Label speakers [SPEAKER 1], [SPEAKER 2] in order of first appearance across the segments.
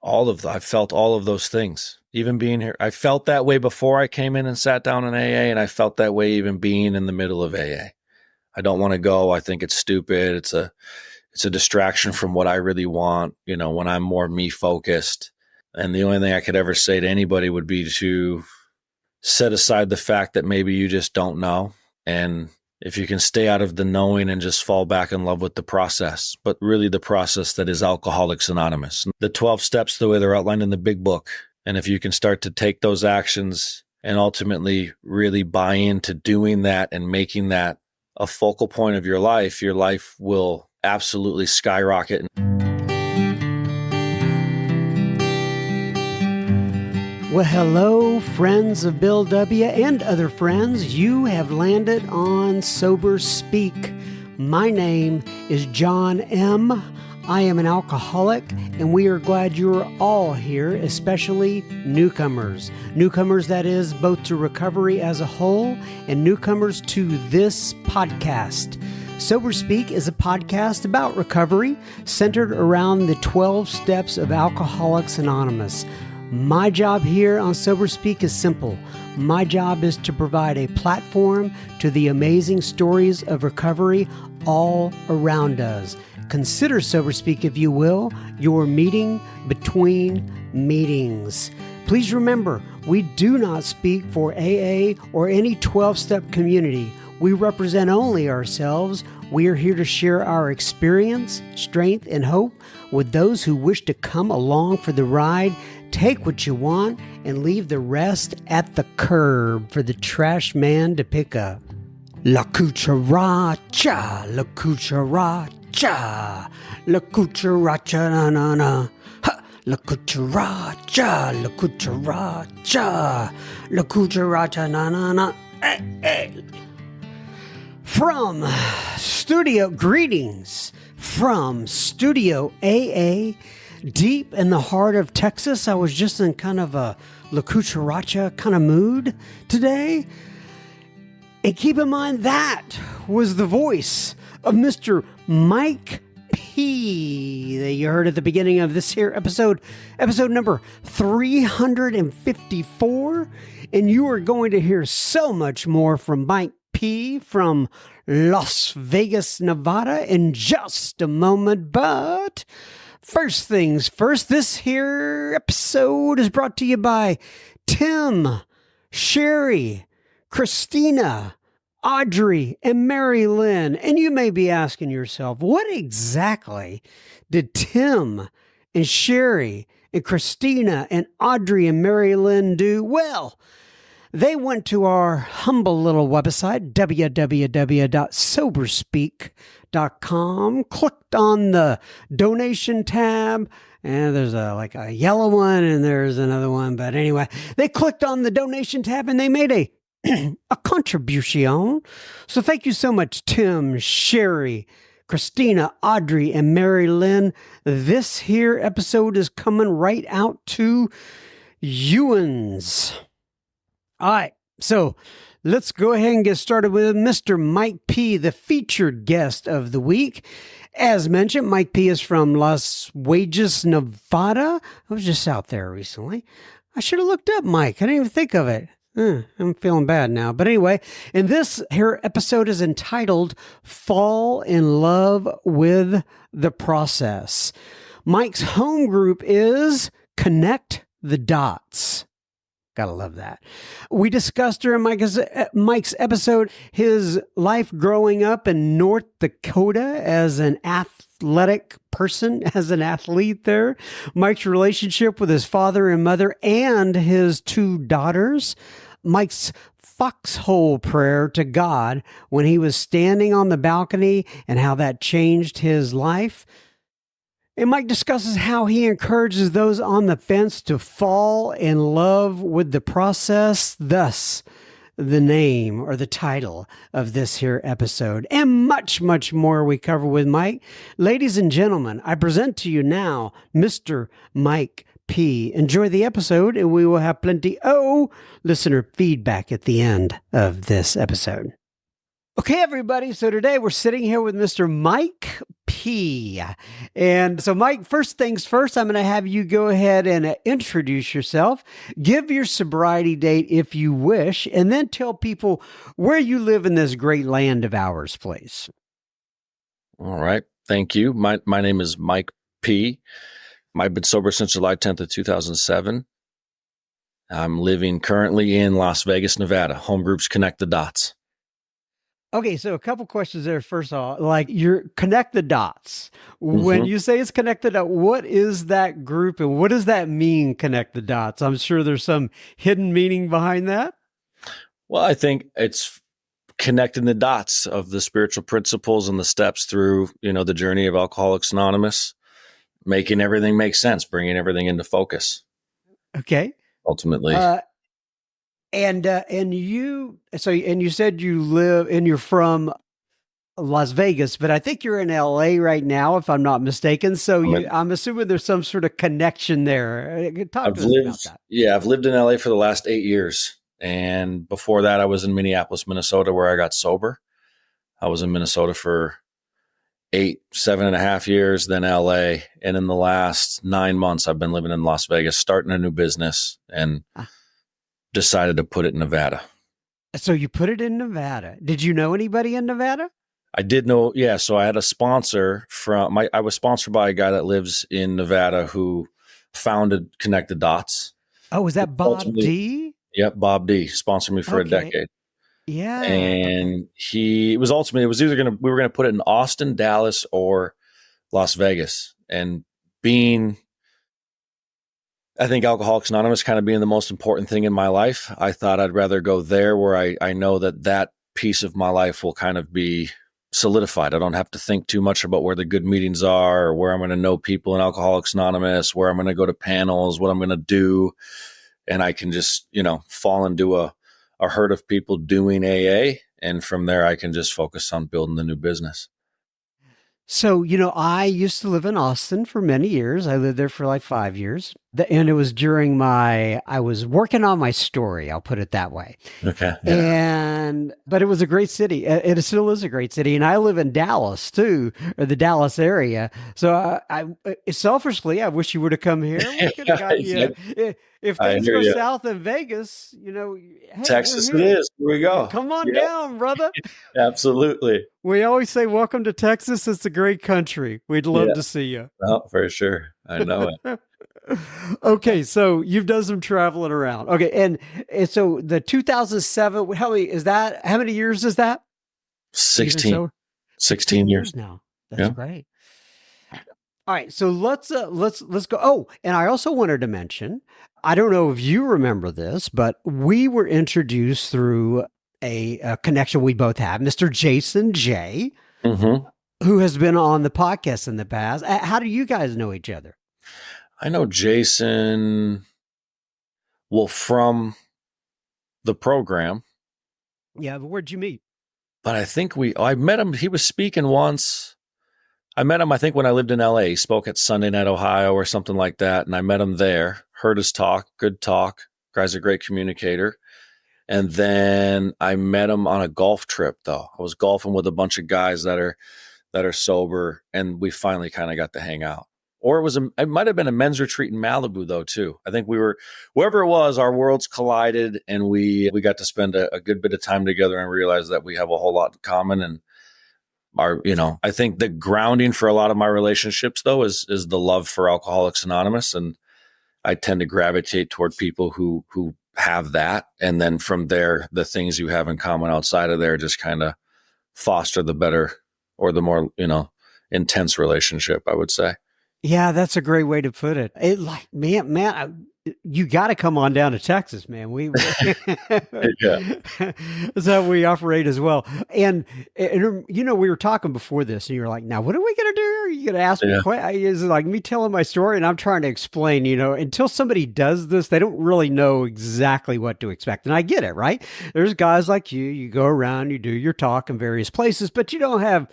[SPEAKER 1] I felt all of those things. Even being here, I felt that way before I came in and sat down in AA, and I felt that way even being in the middle of AA. I don't want to go. I think it's stupid. It's a distraction from what I really want, when I'm more me focused. And the only thing I could ever say to anybody would be to set aside the fact that maybe you just don't know. And if you can stay out of the knowing and just fall back in love with the process, but really the process that is Alcoholics Anonymous. The 12 steps, the way they're outlined in the big book. And if you can start to take those actions and ultimately really buy into doing that and making that a focal point of your life will absolutely skyrocket.
[SPEAKER 2] Well, hello, friends of Bill W. and other friends. You have landed on Sober Speak. My name is John M. I am an alcoholic, and we are glad you're all here, especially newcomers. Newcomers, that is, both to recovery as a whole and newcomers to this podcast. Sober Speak is a podcast about recovery centered around the 12 steps of Alcoholics Anonymous. My job here on Sober Speak is simple. My job is to provide a platform to the amazing stories of recovery all around us. Consider Sober Speak, if you will, your meeting between meetings. Please remember, we do not speak for AA or any 12-step community. We represent only ourselves. We are here to share our experience, strength, and hope with those who wish to come along for the ride. Take what you want and leave the rest at the curb for the trash man to pick up. La cucaracha, la cucaracha, la cucaracha, na na na. La cucaracha, la cucaracha, la cucaracha, na na na. From Studio Greetings from Studio AA, deep in the heart of Texas. I was just in kind of a La Cucaracha kind of mood today. And keep in mind, that was the voice of Mr. Mike P. that you heard at the beginning of this here episode number 354. And you are going to hear so much more from Mike P. from Las Vegas, Nevada in just a moment. But first things first, this here episode is brought to you by Tim, Sherry, Christina, Audrey, and Mary Lynn. And you may be asking yourself, what exactly did Tim and Sherry and Christina and Audrey and Mary Lynn do? Well, they went to our humble little website, www.soberspeak.com, clicked on the donation tab, and there's a yellow one and there's another one. But anyway, they clicked on the donation tab and they made a contribution. So thank you so much, Tim, Sherry, Christina, Audrey, and Mary Lynn. This here episode is coming right out to you'uns. All right, so let's go ahead and get started with Mr. Mike P., the featured guest of the week. As mentioned, Mike P. is from Las Vegas, Nevada. I was just out there recently. I should have looked up Mike. I didn't even think of it. I'm feeling bad now. But anyway, and this here episode is entitled Fall in Love with the Process. Mike's home group is Connect the Dots. Gotta love that. We discussed during Mike's episode his life growing up in North Dakota as an athletic person, as an athlete there. Mike's relationship with his father and mother and his two daughters. Mike's foxhole prayer to God when he was standing on the balcony and how that changed his life. And Mike discusses how he encourages those on the fence to fall in love with the process, thus the name or the title of this here episode. And much, much more we cover with Mike. Ladies and gentlemen, I present to you now Mr. Mike P. Enjoy the episode, and we will have plenty listener feedback at the end of this episode. Okay, everybody. So today we're sitting here with Mr. Mike P. And so, Mike, first things first, I'm going to have you go ahead and introduce yourself, give your sobriety date if you wish, and then tell people where you live in this great land of ours, please.
[SPEAKER 1] All right. Thank you. My name is Mike P. I've been sober since July 10th of 2007. I'm living currently in Las Vegas, Nevada. Home groups connect the dots.
[SPEAKER 2] Okay, so a couple questions there. First of all, like you're connect the dots. When you say it's connected, what is that group and what does that mean, connect the dots? I'm sure there's some hidden meaning behind that.
[SPEAKER 1] Well, I think it's connecting the dots of the spiritual principles and the steps through, the journey of Alcoholics Anonymous, making everything make sense, bringing everything into focus.
[SPEAKER 2] Okay.
[SPEAKER 1] Ultimately.
[SPEAKER 2] And you said you live and you're from Las Vegas, but I think you're in LA right now, if I'm not mistaken. So I'm assuming there's some sort of connection there. Talk to us about that.
[SPEAKER 1] Yeah, I've lived in LA for the last 8 years. And before that, I was in Minneapolis, Minnesota, where I got sober. I was in Minnesota for 7.5 years, then LA. And in the last 9 months, I've been living in Las Vegas, starting a new business and decided to put it in Nevada.
[SPEAKER 2] So you put it in Nevada. Did you know anybody in Nevada?
[SPEAKER 1] I did know. Yeah. So I had a sponsor I was sponsored by a guy that lives in Nevada who founded Connect the Dots.
[SPEAKER 2] Oh, was that Bob D?
[SPEAKER 1] Yep. Bob D sponsored me for a decade.
[SPEAKER 2] Yeah.
[SPEAKER 1] And we were going to put it in Austin, Dallas, or Las Vegas. And I think Alcoholics Anonymous kind of being the most important thing in my life, I thought I'd rather go there where I know that piece of my life will kind of be solidified. I don't have to think too much about where the good meetings are or where I'm going to know people in Alcoholics Anonymous, where I'm going to go to panels, what I'm going to do. And I can just, fall into a herd of people doing AA. And from there, I can just focus on building the new business.
[SPEAKER 2] So, I used to live in Austin for many years. I lived there for like 5 years. And it was during I was working on my story. I'll put it that way.
[SPEAKER 1] Okay. Yeah.
[SPEAKER 2] But it was a great city. It still is a great city. And I live in Dallas too, or the Dallas area. So I selfishly, I wish you would have come here. We could have got you. If things go south in Vegas, hey,
[SPEAKER 1] Texas it is. Here we go.
[SPEAKER 2] Come on down, brother.
[SPEAKER 1] Absolutely.
[SPEAKER 2] We always say, welcome to Texas. It's a great country. We'd love to see you.
[SPEAKER 1] Oh, for sure. I know it.
[SPEAKER 2] Okay, so you've done some traveling around. Okay, and so the 2007, how many years is that?
[SPEAKER 1] 16. 16 years
[SPEAKER 2] now. That's great. All right, so let's go. Oh, and I also wanted to mention, I don't know if you remember this, but we were introduced through a connection we both have, Mr. Jason J, who has been on the podcast in the past. How do you guys know each other?
[SPEAKER 1] I know Jason, from the program.
[SPEAKER 2] Yeah, but where'd you meet?
[SPEAKER 1] But I think I met him. He was speaking once. I met him, I think, when I lived in LA. He spoke at Sunday Night Ohio or something like that. And I met him there, heard his talk, good talk. Guy's a great communicator. And then I met him on a golf trip, though. I was golfing with a bunch of guys that are sober, and we finally kind of got to hang out. Or it might have been a men's retreat in Malibu, though, too. I think wherever it was, our worlds collided, and we got to spend a good bit of time together and realize that we have a whole lot in common. And I think the grounding for a lot of my relationships, though, is the love for Alcoholics Anonymous. And I tend to gravitate toward people who have that. And then from there, the things you have in common outside of there just kind of foster the better or the more, intense relationship, I would say.
[SPEAKER 2] Yeah, that's a great way to put it. You got to come on down to Texas, man. We that's how we operate as well. And we were talking before this, and you were like, "Now, what are we going to do? Are you going to ask me questions?" Is like me telling my story, and I'm trying to explain. Until somebody does this, they don't really know exactly what to expect. And I get it, right? There's guys like you. You go around, you do your talk in various places, but you don't have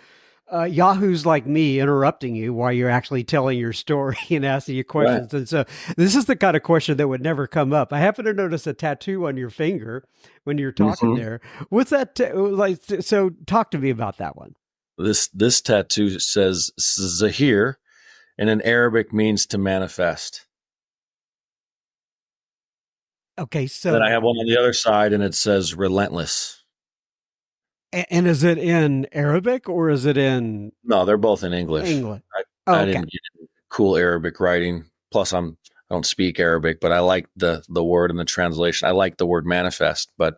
[SPEAKER 2] Yahoo's like me interrupting you while you're actually telling your story and asking you
[SPEAKER 1] Right.
[SPEAKER 2] questions. And so this is the kind of question that would never come up. I happen to notice a tattoo on your finger when you're talking
[SPEAKER 1] Hmm.
[SPEAKER 2] there. What's that? Like, so talk to me about that one.
[SPEAKER 1] This tattoo says Zahir, and in Arabic means to manifest.
[SPEAKER 2] Okay.
[SPEAKER 1] Then I
[SPEAKER 2] So,
[SPEAKER 1] have one on the other side, and it says relentless.
[SPEAKER 2] and is it in Arabic or is it in
[SPEAKER 1] No, they're both in English.
[SPEAKER 2] English?
[SPEAKER 1] I
[SPEAKER 2] Okay.
[SPEAKER 1] didn't get cool Arabic writing. Plus, I don't speak Arabic, but I like the word and the translation. I like the word manifest, but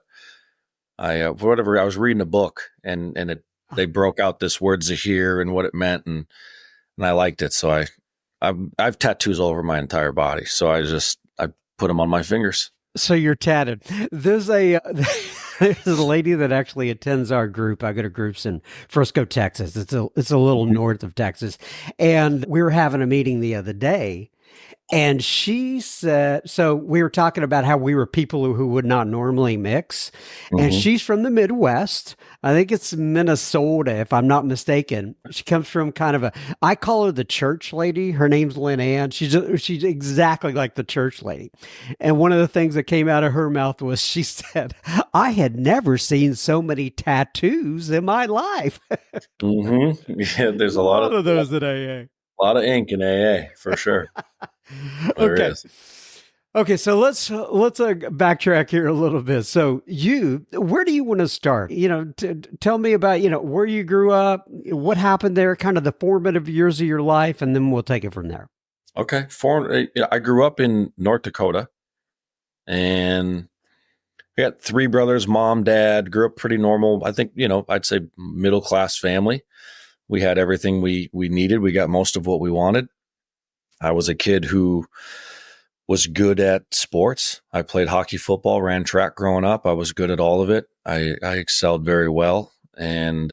[SPEAKER 1] for whatever, I was reading a book, and they broke out this word Zahir and what it meant, and I liked it. So I've tattoos all over my entire body. So I put them on my fingers.
[SPEAKER 2] So you're tatted. There's a there's a lady that actually attends our group. I go to groups in Frisco, Texas. It's a little north of Texas, and we were having a meeting the other day, and she said, so we were talking about how we were people who would not normally mix. And
[SPEAKER 1] Mm-hmm.
[SPEAKER 2] she's from the Midwest. I think it's Minnesota, if I'm not mistaken. She comes from kind of I call her the church lady. Her name's Lynn Ann. She's exactly like the church lady. And one of the things that came out of her mouth was she said, I had never seen so many tattoos in my life.
[SPEAKER 1] Mm-hmm. Yeah, there's
[SPEAKER 2] A lot of those at AA.
[SPEAKER 1] a lot of ink in AA for sure. There
[SPEAKER 2] Okay.
[SPEAKER 1] is.
[SPEAKER 2] Okay, so let's backtrack here a little bit. So where do you want to start? Tell me about where you grew up, what happened there, kind of the formative years of your life, and then we'll take it from there.
[SPEAKER 1] Okay. I grew up in North Dakota, and we got three brothers, mom, dad. Grew up pretty normal. I think I'd say middle class family. We had everything we needed. We got most of what we wanted. I was a kid who was good at sports. I played hockey, football, ran track growing up. I was good at all of it. I excelled very well, and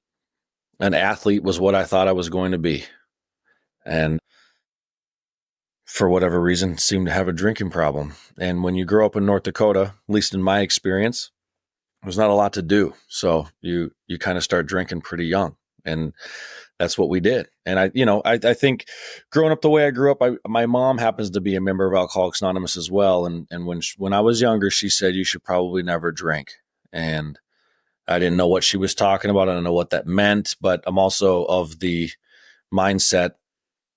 [SPEAKER 1] an athlete was what I thought I was going to be. And for whatever reason, seemed to have a drinking problem. And when you grow up in North Dakota, at least in my experience, there's not a lot to do. So you kind of start drinking pretty young. And that's what we did. And I think growing up the way I grew up, my mom happens to be a member of Alcoholics Anonymous as well. And when I was younger, she said, you should probably never drink. And I didn't know what she was talking about. I don't know what that meant, but I'm also of the mindset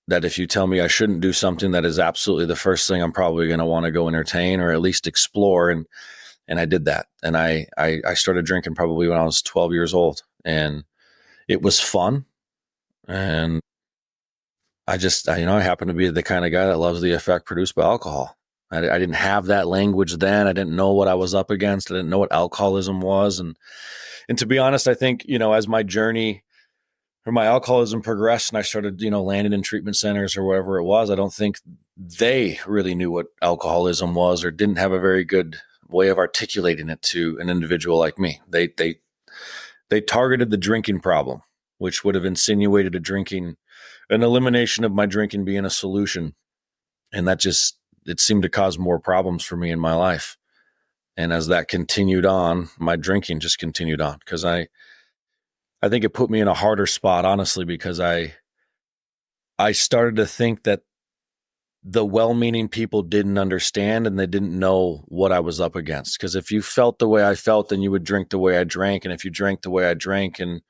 [SPEAKER 1] that if you tell me I shouldn't do something, that is absolutely the first thing I'm probably going to want to go entertain or at least explore. And I did that. And I started drinking probably when I was 12 years old, and it was fun. And I happen to be the kind of guy that loves the effect produced by alcohol. I didn't have that language then. I didn't know what I was up against. I didn't know what alcoholism was. And to be honest, I think, as my journey or my alcoholism progressed and I started, landing in treatment centers or wherever it was, I don't think they really knew what alcoholism was or didn't have a very good way of articulating it to an individual like me. They targeted the drinking problem, which would have insinuated an elimination of my drinking being a solution. And it seemed to cause more problems for me in my life. And as that continued on, my drinking just continued on because I think it put me in a harder spot, honestly, because I started to think that the well-meaning people didn't understand and they didn't know what I was up against. Because if you felt the way I felt, then you would drink the way I drank. And if you drank the way I drank and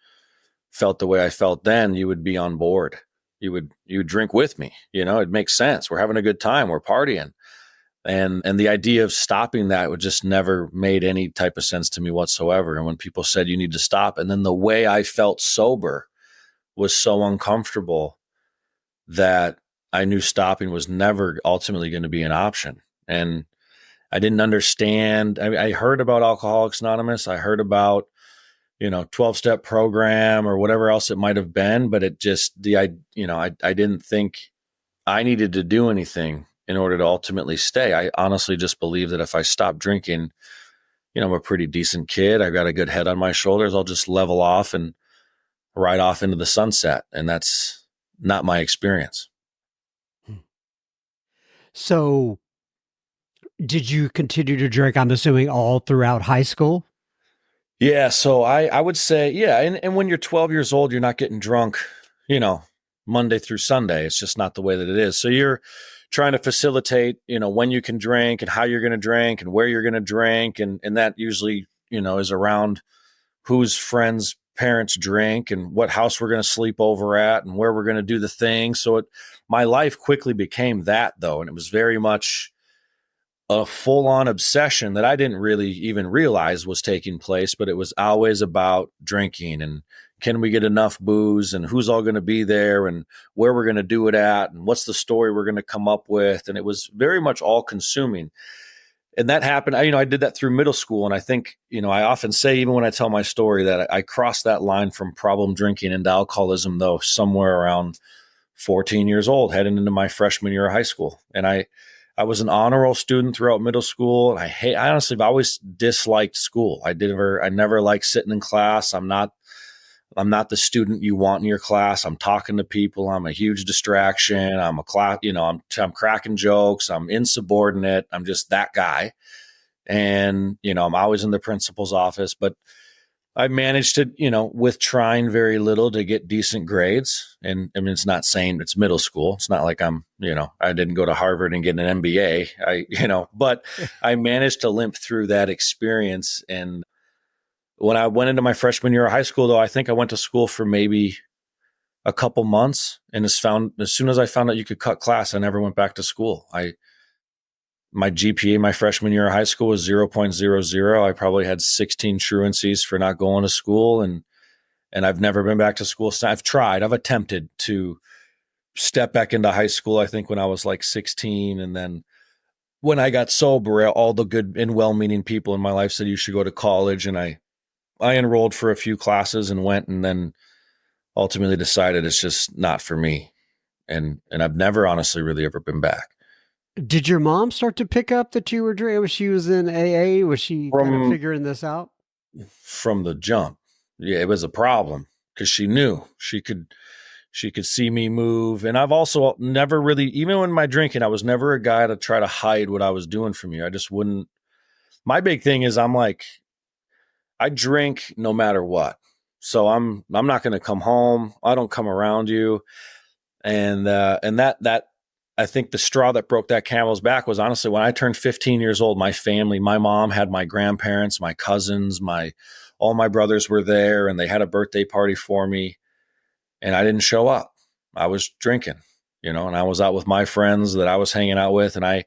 [SPEAKER 1] felt the way I felt then, you would be on board. You would drink with me. It makes sense. We're having a good time. We're partying. And the idea of stopping that would just never made any type of sense to me whatsoever. And when people said you need to stop, and then the way I felt sober was so uncomfortable that I knew stopping was never ultimately going to be an option. And I didn't understand. I heard about Alcoholics Anonymous. I heard about 12-step program or whatever else it might have been, but it just I didn't think I needed to do anything in order to ultimately stay. I honestly just believe that if I stop drinking, I'm a pretty decent kid. I've got a good head on my shoulders. I'll just level off and ride off into the sunset. And that's not my experience.
[SPEAKER 2] So, did you continue to drink? I'm assuming all throughout high school.
[SPEAKER 1] Yeah. So I would say, yeah. And when you're 12 years old, you're not getting drunk you know, Monday through Sunday. It's just not the way that it is. So you're trying to facilitate, when you can drink and how you're going to drink and where you're going to drink. And that usually, is around whose friends' parents drink and what house we're going to sleep over at and where we're going to do the thing. So my life quickly became that, though. And it was very much a full-on obsession that I didn't really even realize was taking place, but it was always about drinking and can we get enough booze and who's all going to be there and where we're going to do it at and what's the story we're going to come up with. And it was very much all consuming. And that happened. I did that through middle school. And I think, I often say, even when I tell my story, that I crossed that line from problem drinking into alcoholism, though, somewhere around 14 years old, heading into my freshman year of high school. And I was an honor roll student throughout middle school. And I honestly have always disliked school. I never liked sitting in class. I'm not the student you want in your class. I'm talking to people. I'm a huge distraction. I'm a class, I'm cracking jokes. I'm insubordinate. I'm just that guy. And, I'm always in the principal's office, but I managed to, with trying very little, to get decent grades. And I mean, it's not saying it's middle school. It's not like I didn't go to Harvard and get an MBA. But I managed to limp through that experience. And when I went into my freshman year of high school, though, I think I went to school for maybe a couple months. And as soon as I found out you could cut class, I never went back to school. My GPA my freshman year of high school was 0.00. I probably had 16 truancies for not going to school. And I've never been back to school. So I've attempted to step back into high school, I think when I was like 16. And then when I got sober, all the good and well-meaning people in my life said you should go to college. And I enrolled for a few classes and went, and then ultimately decided it's just not for me. And I've never honestly really ever been back.
[SPEAKER 2] Did your mom start to pick up that you were drinking? Was she in AA? Was she kind of figuring this out?
[SPEAKER 1] From the jump. Yeah, it was a problem because she knew she could see me move. And I've also never really, even when my drinking, I was never a guy to try to hide what I was doing from you. I just wouldn't. My big thing is I'm like, I drink no matter what. So I'm not going to come home. I don't come around you. And that I think the straw that broke that camel's back was honestly when I turned 15 years old, my family, my mom had my grandparents, my cousins, all my brothers were there, and they had a birthday party for me, and I didn't show up. I was drinking, and I was out with my friends that I was hanging out with. And I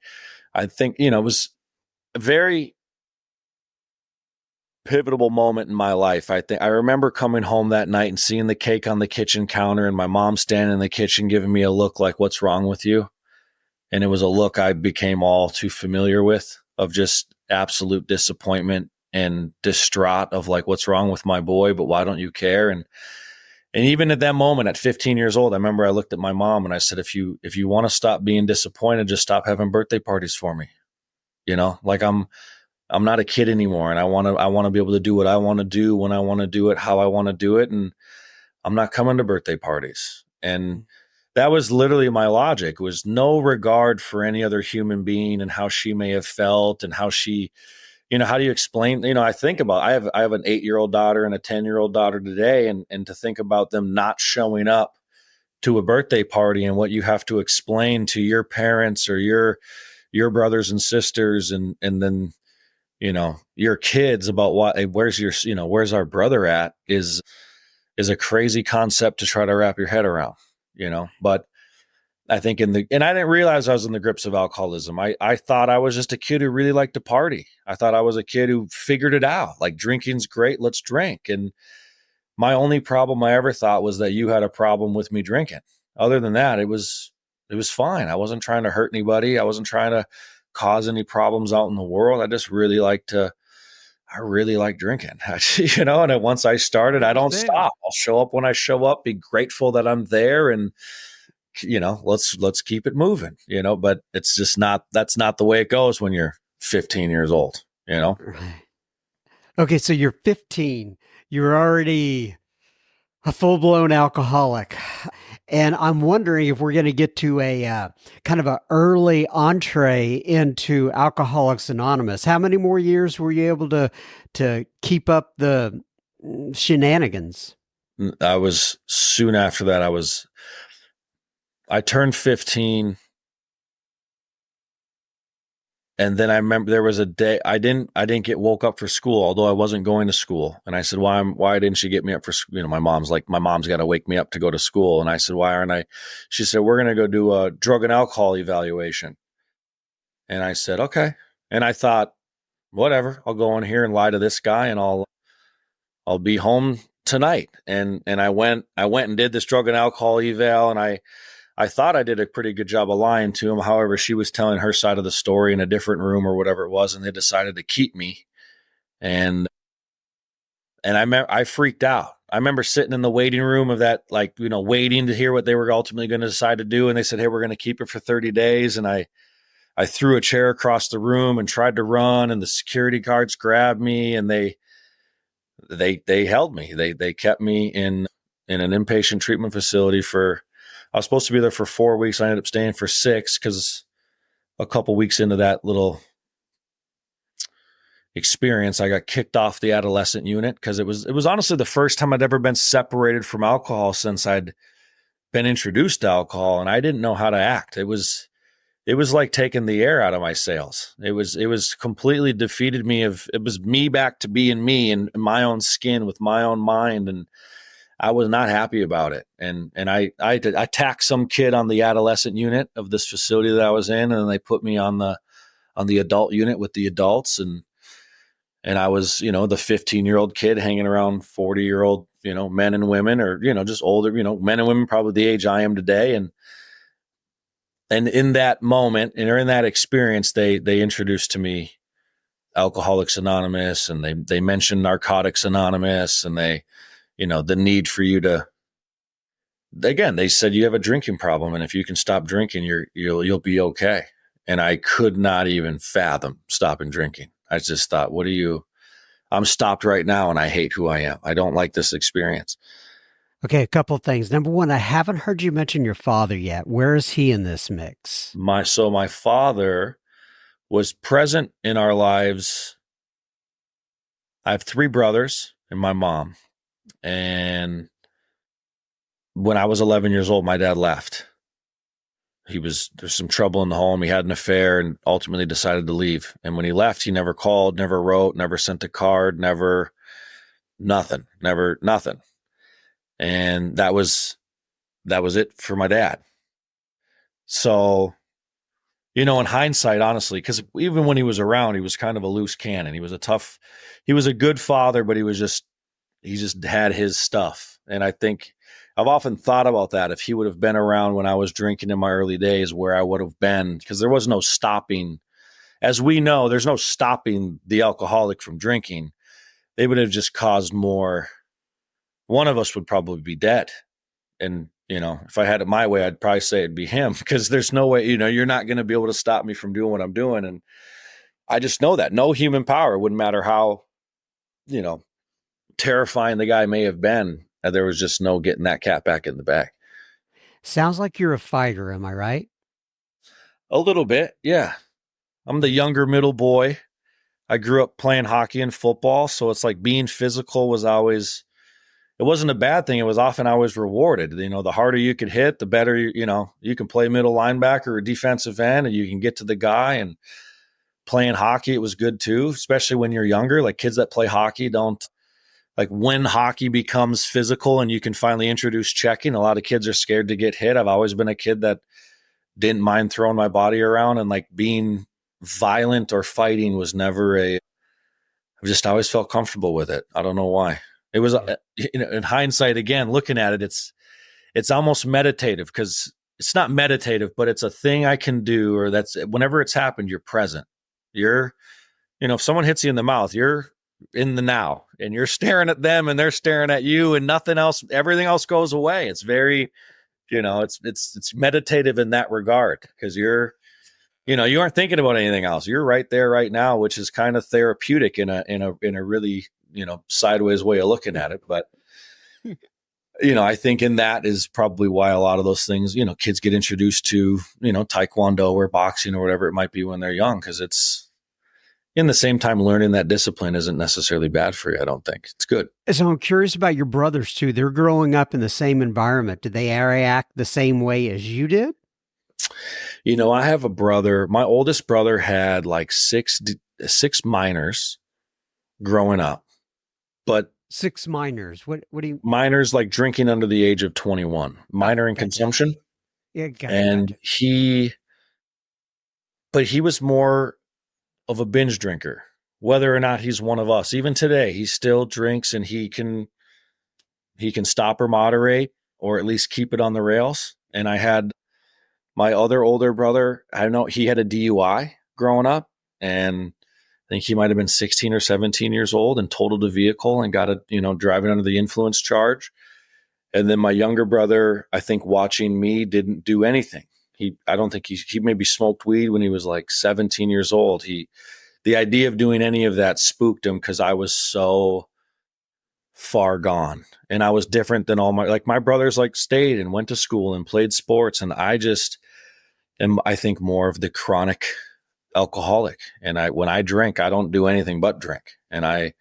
[SPEAKER 1] think, it was a very pivotal moment in my life. I remember coming home that night and seeing the cake on the kitchen counter and my mom standing in the kitchen giving me a look like, "What's wrong with you?" And it was a look I became all too familiar with, of just absolute disappointment and distraught of like, "What's wrong with my boy? But why don't you care?" And even at that moment, at 15 years old, I remember I looked at my mom and I said, if you want to stop being disappointed, just stop having birthday parties for me. Like I'm not a kid anymore, and I want to be able to do what I want to do when I want to do it, how I want to do it. And I'm not coming to birthday parties. And that was literally my logic, was no regard for any other human being and how she may have felt and how she, how do you explain, I think about, I have an 8-year-old daughter and a 10-year-old daughter today. And to think about them not showing up to a birthday party and what you have to explain to your parents or your brothers and sisters, and then, your kids about where's our brother at is a crazy concept to try to wrap your head around, but I think and I didn't realize I was in the grips of alcoholism. I thought I was just a kid who really liked to party. I thought I was a kid who figured it out. Like, drinking's great. Let's drink. And my only problem I ever thought was that you had a problem with me drinking. Other than that, it was fine. I wasn't trying to hurt anybody. I wasn't trying to cause any problems out in the world. I just really like drinking, and once I started, I don't stop. I'll show up when I show up, be grateful that I'm there. And, let's keep it moving, but it's just that's not the way it goes when you're 15 years old, Right.
[SPEAKER 2] Okay. So you're 15, you're already a full-blown alcoholic. And I'm wondering if we're going to get to a kind of an early entree into Alcoholics Anonymous. How many more years were you able to keep up the shenanigans?
[SPEAKER 1] I was soon after that. I turned 15. And then I remember there was a day I didn't get woke up for school, although I wasn't going to school. And I said, why didn't she get me up for school? You know, my mom's got to wake me up to go to school. And I said, why aren't I? She said, we're going to go do a drug and alcohol evaluation. And I said, okay. And I thought, whatever, I'll go in here and lie to this guy and I'll be home tonight. And I went and did this drug and alcohol eval, and I thought I did a pretty good job of lying to him. However, she was telling her side of the story in a different room or whatever it was, and they decided to keep me. And I freaked out. I remember sitting in the waiting room of that, waiting to hear what they were ultimately going to decide to do. And they said, hey, we're going to keep it for 30 days. And I threw a chair across the room and tried to run, and the security guards grabbed me, and they held me. They kept me in an inpatient treatment facility I was supposed to be there for 4 weeks. I ended up staying for 6 because a couple weeks into that little experience, I got kicked off the adolescent unit because it was honestly the first time I'd ever been separated from alcohol since I'd been introduced to alcohol, and I didn't know how to act. It was like taking the air out of my sails. It was completely defeated me. It was me back to being me in my own skin with my own mind, and I was not happy about it. And I attacked some kid on the adolescent unit of this facility that I was in, and they put me on the adult unit with the adults, and I was, the 15-year-old kid hanging around 40-year-old, men and women, or, just older, men and women, probably the age I am today. And in that moment, and in that experience, they introduced to me Alcoholics Anonymous, and they mentioned Narcotics Anonymous, and they, the need for you to, again, they said you have a drinking problem, and if you can stop drinking, you'll be okay. And I could not even fathom stopping drinking. I just thought, I'm stopped right now, and I hate who I am. I don't like this experience.
[SPEAKER 2] Okay, a couple of things. Number one, I haven't heard you mention your father yet. Where is he in this mix?
[SPEAKER 1] My father was present in our lives. I have 3 brothers and my mom. And when I was 11 years old, my dad left. There's some trouble in the home. He had an affair and ultimately decided to leave. And when he left, he never called, never wrote, never sent a card, never nothing. And that was it for my dad. So, in hindsight, honestly, because even when he was around, he was kind of a loose cannon. He was a good father, but he just had his stuff. And I think I've often thought about that. If he would have been around when I was drinking in my early days, where I would have been, because there was no stopping. As we know, there's no stopping the alcoholic from drinking. They would have just caused more. One of us would probably be dead. And, if I had it my way, I'd probably say it'd be him, because there's no way, you're not going to be able to stop me from doing what I'm doing. And I just know that no human power, wouldn't matter how, terrifying the guy may have been. There was just no getting that cat back in the bag.
[SPEAKER 2] Sounds like you're a fighter. Am I right?
[SPEAKER 1] A little bit. Yeah. I'm the younger middle boy. I grew up playing hockey and football. So it's like being physical was always, it wasn't a bad thing. It was often always rewarded. The harder you could hit, the better, you can play middle linebacker or defensive end, and you can get to the guy. And playing hockey, it was good too, especially when you're younger. Like, kids that play hockey when hockey becomes physical and you can finally introduce checking, a lot of kids are scared to get hit. I've always been a kid that didn't mind throwing my body around, and being violent or fighting was never I've just always felt comfortable with it. I don't know why. It was, in hindsight, again, looking at it, it's almost meditative, because it's not meditative, but it's a thing I can do, or that's whenever it's happened, you're present. You're, if someone hits you in the mouth, you're in the now, and you're staring at them and they're staring at you, and nothing else, everything else goes away. It's very, it's meditative in that regard, because you aren't thinking about anything else. You're right there right now, which is kind of therapeutic in a really, sideways way of looking at it. But, I think in that is probably why a lot of those things, kids get introduced to, taekwondo or boxing or whatever it might be when they're young, because it's, in the same time, learning that discipline isn't necessarily bad for you. I don't think it's good.
[SPEAKER 2] So I'm curious about your brothers too. They're growing up in the same environment. Did they react the same way as you did?
[SPEAKER 1] I have a brother. My oldest brother had like six minors growing up, but
[SPEAKER 2] 6 minors. What do you?
[SPEAKER 1] minors like drinking under the age of 21, minor in
[SPEAKER 2] Gotcha.
[SPEAKER 1] consumption.
[SPEAKER 2] Yeah, gotcha.
[SPEAKER 1] And but he was more of a binge drinker, whether or not he's one of us. Even today, he still drinks, and he can stop or moderate, or at least keep it on the rails. And I had my other older brother, I know he had a DUI growing up, and I think he might have been 16 or 17 years old and totaled a vehicle and got driving under the influence charge. And then my younger brother, I think watching me, didn't do anything. I don't think he maybe smoked weed when he was like 17 years old. The idea of doing any of that spooked him because I was so far gone, and I was different than my brothers like stayed and went to school and played sports. And I just am, I think, more of the chronic alcoholic. And when I drink, I don't do anything but drink. And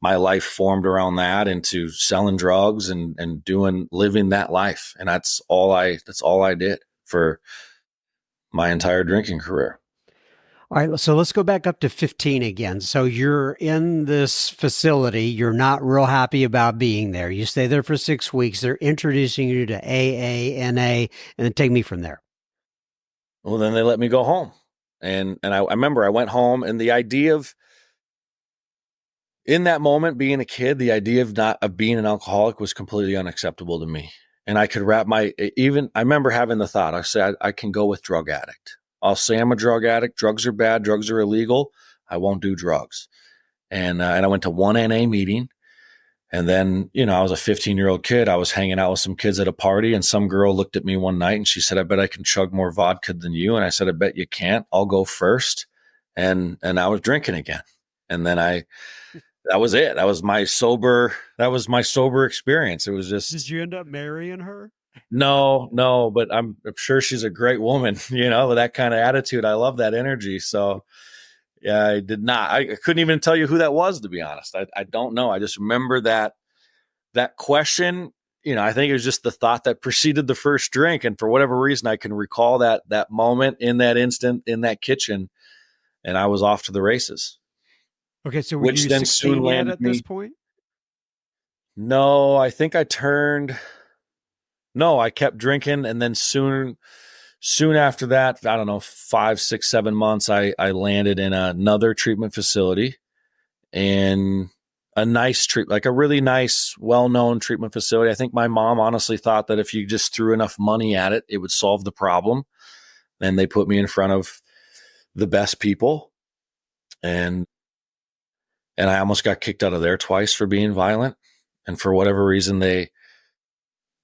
[SPEAKER 1] my life formed around that, into selling drugs and living that life. And that's all I did for my entire drinking career.
[SPEAKER 2] All right, so let's go back up to 15 again. So you're in this facility. You're not real happy about being there. You stay there for 6 weeks. They're introducing you to AA, NA, and then take me from there.
[SPEAKER 1] Well, then they let me go home. And I remember I went home, and the idea of, in that moment, being a kid, the idea of being an alcoholic was completely unacceptable to me. And I could I remember having the thought, I said, I can go with drug addict. I'll say I'm a drug addict. Drugs are bad. Drugs are illegal. I won't do drugs. And I went to one NA meeting. And then, I was a 15-year-old kid. I was hanging out with some kids at a party, and some girl looked at me one night and she said, I bet I can chug more vodka than you. And I said, I bet you can't. I'll go first. And I was drinking again. And then that was it. That was my sober experience. It was just.
[SPEAKER 2] Did you end up marrying her?
[SPEAKER 1] No, but I'm sure she's a great woman, with that kind of attitude. I love that energy. So yeah, I did not. I couldn't even tell you who that was, to be honest. I don't know. I just remember that question. I think it was just the thought that preceded the first drink. And for whatever reason, I can recall that moment, in that instant, in that kitchen, and I was off to the races.
[SPEAKER 2] Okay, so were you 16 yet at this point?
[SPEAKER 1] No, I think I turned. No, I kept drinking, and then soon after that, I don't know, 5, 6, 7 months, I landed in another treatment facility, and a nice like a really nice, well-known treatment facility. I think my mom honestly thought that if you just threw enough money at it, it would solve the problem. And they put me in front of the best people, and I almost got kicked out of there twice for being violent. And for whatever reason, they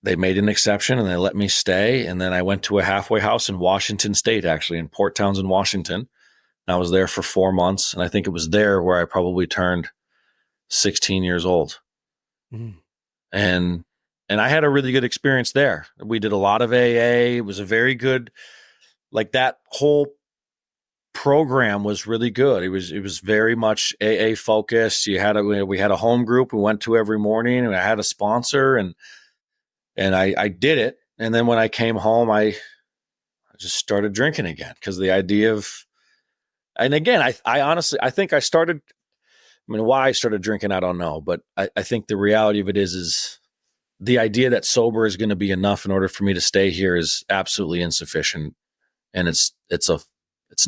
[SPEAKER 1] made an exception and they let me stay. And then I went to a halfway house in Washington State, actually in Port Townsend, Washington. And I was there for 4 months. And I think it was there where I probably turned 16 years old. Mm. And I had a really good experience there. We did a lot of AA. It was a very good, like, that whole program was really good. It was very much AA focused. We had a home group we went to every morning, and I had a sponsor, and I did it. And then when I came home, I just started drinking again, because the idea of, and again, I honestly, I think I started, why I started drinking, I don't know. But I think the reality of it is the idea that sober is going to be enough in order for me to stay here is absolutely insufficient. And it's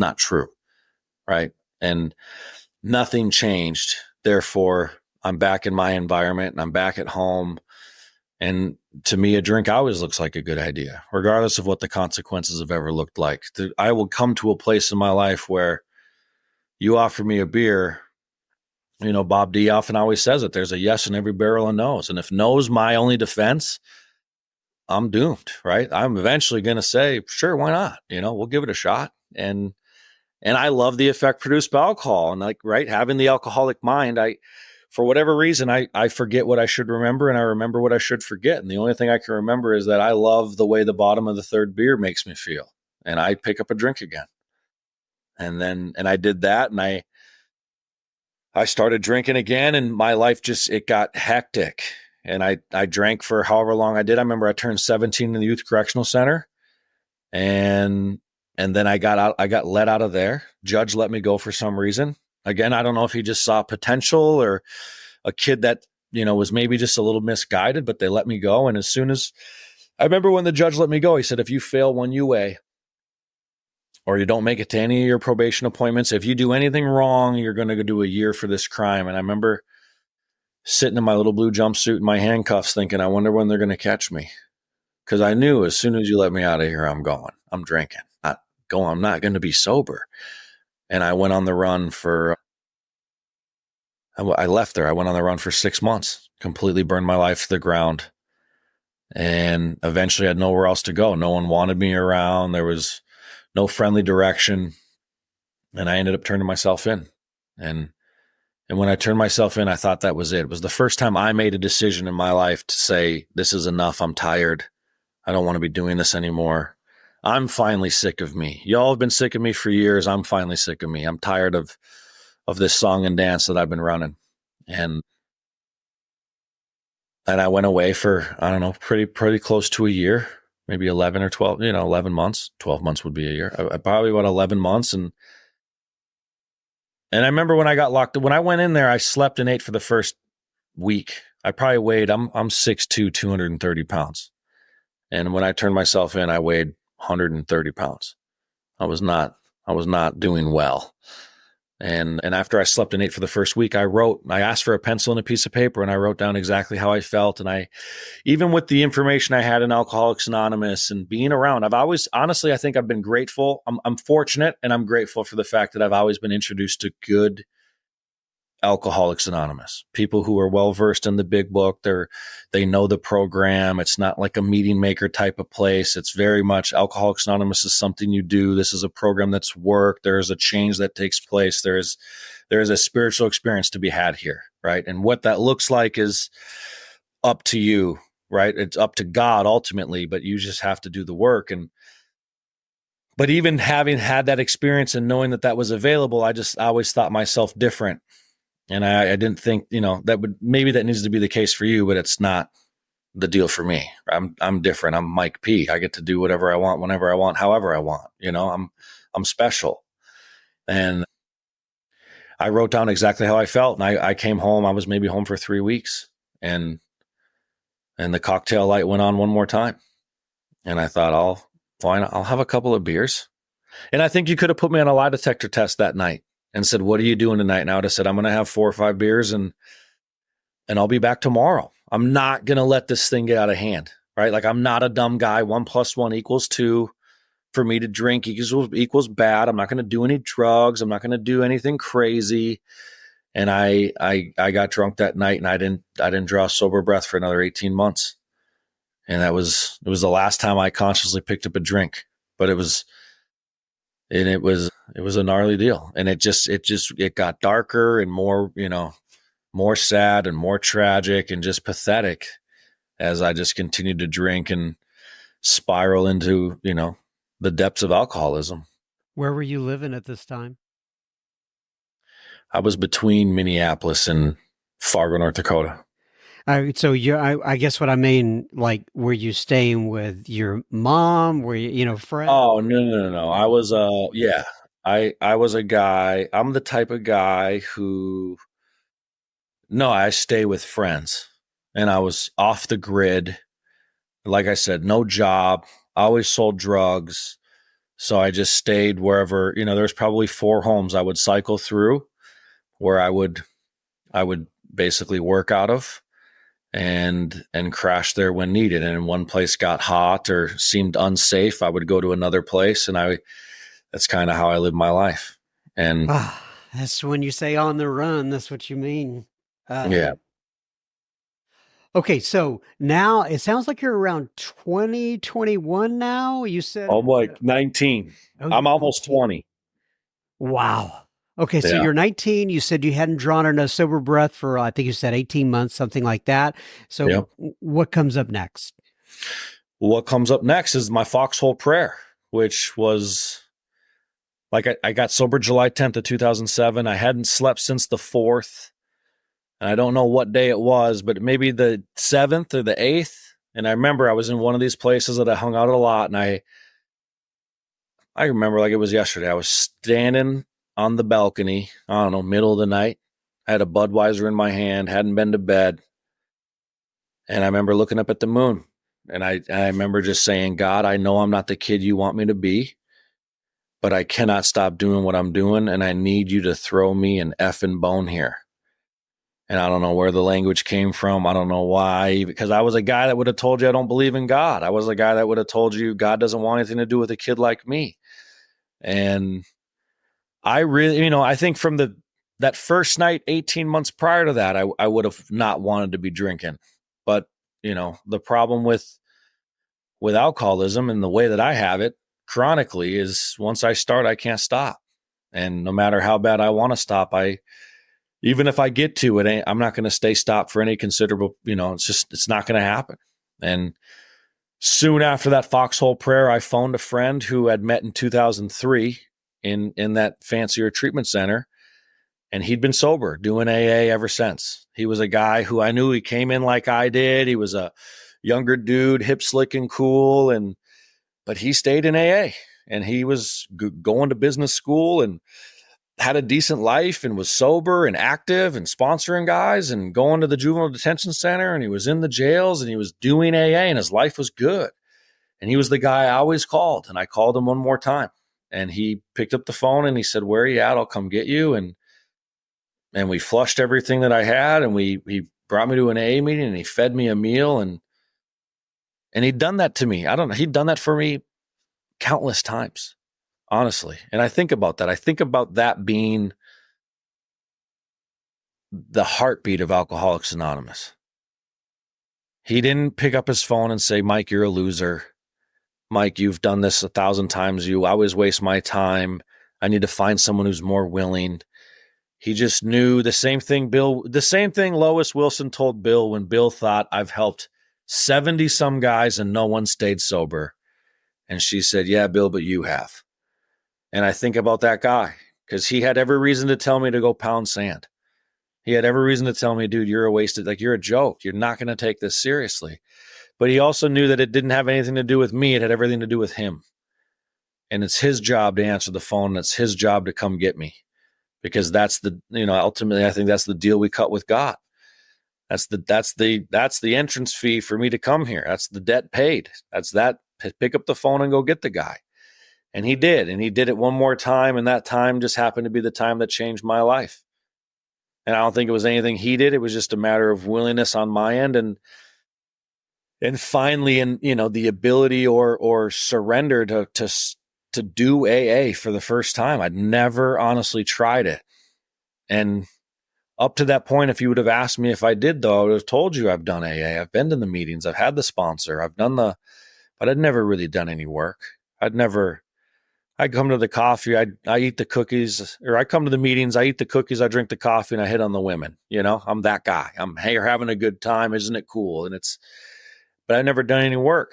[SPEAKER 1] not true. Right. And nothing changed. Therefore, I'm back in my environment, and I'm back at home. And to me, a drink always looks like a good idea, regardless of what the consequences have ever looked like. I will come to a place in my life where you offer me a beer. Bob D often always says it. There's a yes in every barrel of no's. And if no's my only defense, I'm doomed, right? I'm eventually going to say, sure, why not? We'll give it a shot. And I love the effect produced by alcohol. And having the alcoholic mind, for whatever reason, I forget what I should remember, and I remember what I should forget. And the only thing I can remember is that I love the way the bottom of the third beer makes me feel. And I pick up a drink again. And I did that, and I started drinking again, and my life it got hectic. And I drank for however long I did. I remember I turned 17 in the youth correctional center, and then I got out. I got let out of there. Judge let me go for some reason. Again, I don't know if he just saw potential or a kid that was maybe just a little misguided, but they let me go. And as soon as I remember when the judge let me go, he said, if you fail one UA or you don't make it to any of your probation appointments, if you do anything wrong, you're going to do a year for this crime. And I remember sitting in my little blue jumpsuit and my handcuffs thinking, I wonder when they're going to catch me. Because I knew as soon as you let me out of here, I'm going. I'm drinking. I'm not going to be sober. And I went on the run I left there. I went on the run for 6 months, completely burned my life to the ground. And eventually I had nowhere else to go. No one wanted me around. There was no friendly direction. And I ended up turning myself in. And when I turned myself in, I thought that was it. It was the first time I made a decision in my life to say, this is enough. I'm tired. I don't want to be doing this anymore. I'm finally sick of me. Y'all have been sick of me for years. I'm finally sick of me. I'm tired of this song and dance that I've been running. And I went away for, I don't know, pretty close to a year, maybe 11 or 12, 11 months. 12 months would be a year. Probably about 11 months. And I remember when I got locked, when I went in there, I slept and ate for the first week. I probably weighed, I'm 6'2", 230 pounds. And when I turned myself in, I weighed 130 pounds. I was not doing well. And after I slept and ate for the first week, I asked for a pencil and a piece of paper, and I wrote down exactly how I felt. And even with the information I had in Alcoholics Anonymous and being around, honestly, I think I've been grateful. I'm fortunate, and I'm grateful for the fact that I've always been introduced to good Alcoholics Anonymous, people who are well-versed in the big book. They know the program. It's not like a meeting maker type of place. It's very much Alcoholics Anonymous is something you do. This is a program that's worked. There is a change that takes place. There is a spiritual experience to be had here, right? And what that looks like is up to you, right? It's up to God ultimately, but you just have to do the work. But even having had that experience and knowing that was available, I always thought myself different. And I didn't think, maybe that needs to be the case for you, but it's not the deal for me. I'm different. I'm Mike P. I get to do whatever I want, whenever I want, however I want. I'm special. And I wrote down exactly how I felt. And I came home. I was maybe home for 3 weeks, and the cocktail light went on one more time. And I thought, I'll have a couple of beers. And I think you could have put me on a lie detector test that night and said, what are you doing tonight? And I would have said, I'm going to have 4 or 5 beers and I'll be back tomorrow. I'm not going to let this thing get out of hand, right? Like, I'm not a dumb guy. 1 + 1 = 2. For me to drink equals bad. I'm not going to do any drugs. I'm not going to do anything crazy. And I got drunk that night, and I didn't draw a sober breath for another 18 months. And it was the last time I consciously picked up a drink, but it was a gnarly deal. And it got darker and more, more sad and more tragic and just pathetic as I just continued to drink and spiral into, the depths of alcoholism.
[SPEAKER 2] Where were you living at this time?
[SPEAKER 1] I was between Minneapolis and Fargo, North Dakota.
[SPEAKER 2] So I guess what I mean, like, were you staying with your mom? Were you, friends?
[SPEAKER 1] Oh, no. I was, I was a guy. I'm the type of guy who, no, I stay with friends, and I was off the grid. Like I said, no job, always sold drugs. So I just stayed wherever, there's probably 4 homes I would cycle through where I would basically work out of and crash there when needed. And one place got hot or seemed unsafe, I would go to another place, and that's kind of how I live my life. And
[SPEAKER 2] that's when you say on the run, that's what you mean.
[SPEAKER 1] Yeah.
[SPEAKER 2] Okay, so now it sounds like you're around 20, 21 now. You said
[SPEAKER 1] I'm like 19. I'm almost 20.
[SPEAKER 2] Wow. Okay, so
[SPEAKER 1] Yeah.
[SPEAKER 2] you're 19. You said you hadn't drawn in a sober breath for, I think you said 18 months, something like that. So
[SPEAKER 1] Yep.
[SPEAKER 2] What comes up next?
[SPEAKER 1] What comes up next is my foxhole prayer, which was like I got sober July 10th of 2007. I hadn't slept since the 4th. And I don't know what day it was, but maybe the 7th or the 8th. And I remember I was in one of these places that I hung out a lot. And I remember like it was yesterday. I was standing on the balcony, I don't know, middle of the night. I had a Budweiser in my hand, hadn't been to bed. And I remember looking up at the moon. And I remember just saying, God, I know I'm not the kid you want me to be, but I cannot stop doing what I'm doing. And I need you to throw me an effing bone here. And I don't know where the language came from. I don't know why, because I was a guy that would have told you I don't believe in God. I was a guy that would have told you God doesn't want anything to do with a kid like me. And I really, I think from that first night, 18 months prior to that, I would have not wanted to be drinking. But, the problem with alcoholism and the way that I have it chronically is once I start, I can't stop. And no matter how bad I want to stop, even if I get to it, I'm not going to stay stopped for any considerable, it's not going to happen. And soon after that foxhole prayer, I phoned a friend who had met in 2003 in that fancier treatment center. And he'd been sober doing AA ever since. He was a guy who I knew he came in like I did. He was a younger dude, hip, slick, and cool. But he stayed in AA and he was going to business school and had a decent life and was sober and active and sponsoring guys and going to the juvenile detention center. And he was in the jails and he was doing AA and his life was good. And he was the guy I always called. And I called him one more time and he picked up the phone and he said, "Where are you at? I'll come get you." And we flushed everything that I had and he brought me to an AA meeting and he fed me a meal and he'd done that to me. I don't know. He'd done that for me countless times, honestly. And I think about that. I think about that being the heartbeat of Alcoholics Anonymous. He didn't pick up his phone and say, "Mike, you're a loser. Mike, you've done this 1,000 times. You always waste my time. I need to find someone who's more willing." He just knew the same thing Lois Wilson told Bill when Bill thought, "I've helped 70 some guys and no one stayed sober." And she said, "Yeah, Bill, but you have." And I think about that guy because he had every reason to tell me to go pound sand. He had every reason to tell me, "Dude, you're you're a joke. You're not going to take this seriously." But he also knew that it didn't have anything to do with me. It had everything to do with him. And it's his job to answer the phone. And it's his job to come get me. Because that's ultimately, I think that's the deal we cut with God. That's the entrance fee for me to come here. That's the debt paid. That's that. Pick up the phone and go get the guy. And he did. And he did it one more time. And that time just happened to be the time that changed my life. And I don't think it was anything he did. It was just a matter of willingness on my end. And finally, the ability or surrender to do AA for the first time. I'd never honestly tried it. And up to that point, if you would have asked me if I did, though, I would have told you I've done AA. I've been to the meetings. I've had the sponsor. But I'd never really done any work. I'd come to the coffee. I eat the cookies, or I come to the meetings. I eat the cookies. I drink the coffee and I hit on the women. I'm that guy. Hey, you're having a good time. Isn't it cool? But I've never done any work.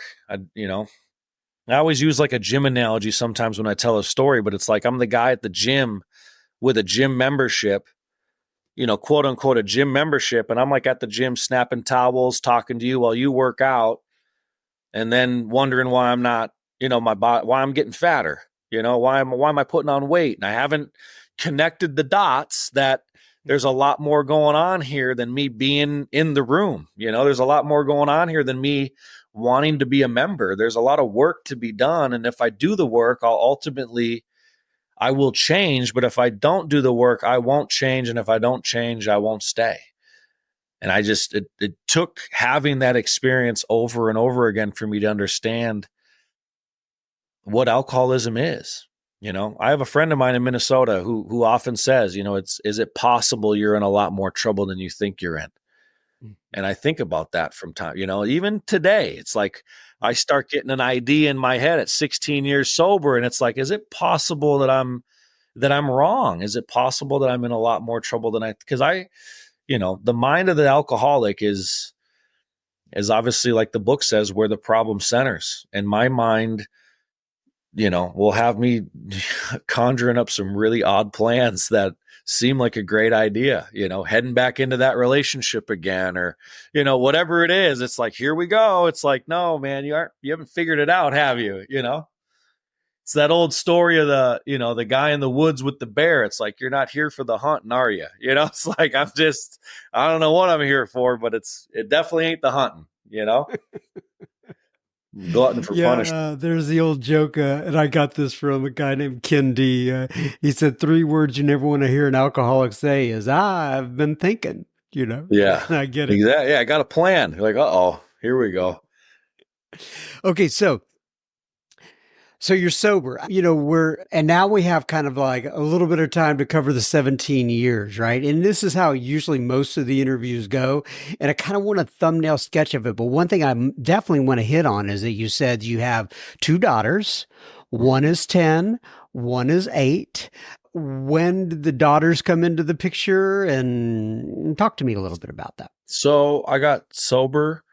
[SPEAKER 1] I always use like a gym analogy sometimes when I tell a story, but it's like I'm the guy at the gym with a gym membership, quote unquote, a gym membership. And I'm like at the gym snapping towels, talking to you while you work out and then wondering why I'm not, my body, why I'm getting fatter, why am I putting on weight? And I haven't connected the dots that there's a lot more going on here than me being in the room. There's a lot more going on here than me wanting to be a member. There's a lot of work to be done. And if I do the work, I will change. But if I don't do the work, I won't change. And if I don't change, I won't stay. And it took having that experience over and over again for me to understand what alcoholism is. I have a friend of mine in Minnesota who often says, is it possible you're in a lot more trouble than you think you're in? And I think about that from time, even today, it's like I start getting an idea in my head at 16 years sober. And it's like, is it possible that I'm wrong? Is it possible that I'm in a lot more trouble than because the mind of the alcoholic is obviously, like the book says, where the problem centers. And my mind will have me conjuring up some really odd plans that seem like a great idea, heading back into that relationship again, or, whatever it is. It's like, here we go. It's like, no, man, you haven't figured it out, have you? It's that old story of the guy in the woods with the bear. It's like, you're not here for the hunting, are you? It's like, I don't know what I'm here for, but it definitely ain't the hunting, glutton for punishment.
[SPEAKER 2] There's the old joke, and I got this from a guy named Ken D. He said 3 words you never want to hear an alcoholic say is "I've been thinking."
[SPEAKER 1] Yeah,
[SPEAKER 2] I get it.
[SPEAKER 1] Exactly. Yeah, I got a plan. You're like, uh-oh, here we go.
[SPEAKER 2] Okay, so you're sober, and now we have kind of like a little bit of time to cover the 17 years, right? And this is how usually most of the interviews go. And I kind of want a thumbnail sketch of it. But one thing I definitely want to hit on is that you said you have 2 daughters. One is 10, one is 8. When did the daughters come into the picture? And talk to me a little bit about that.
[SPEAKER 1] So I got sober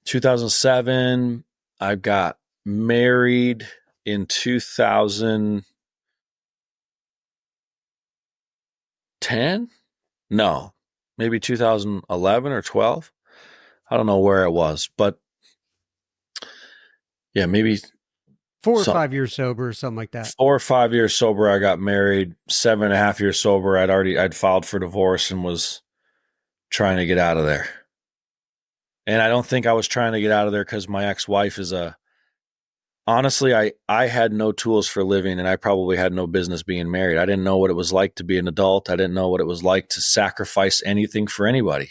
[SPEAKER 1] 2007. I got married in 2010. No, maybe 2011 or 12. I don't know where it was, but yeah, maybe
[SPEAKER 2] 4 or 5 years sober or something like that.
[SPEAKER 1] 4 or 5 years sober. I got married. 7.5 years sober. I'd filed for divorce and was trying to get out of there. And I don't think I was trying to get out of there because my ex-wife is honestly, I had no tools for living, and I probably had no business being married. I didn't know what it was like to be an adult. I didn't know what it was like to sacrifice anything for anybody.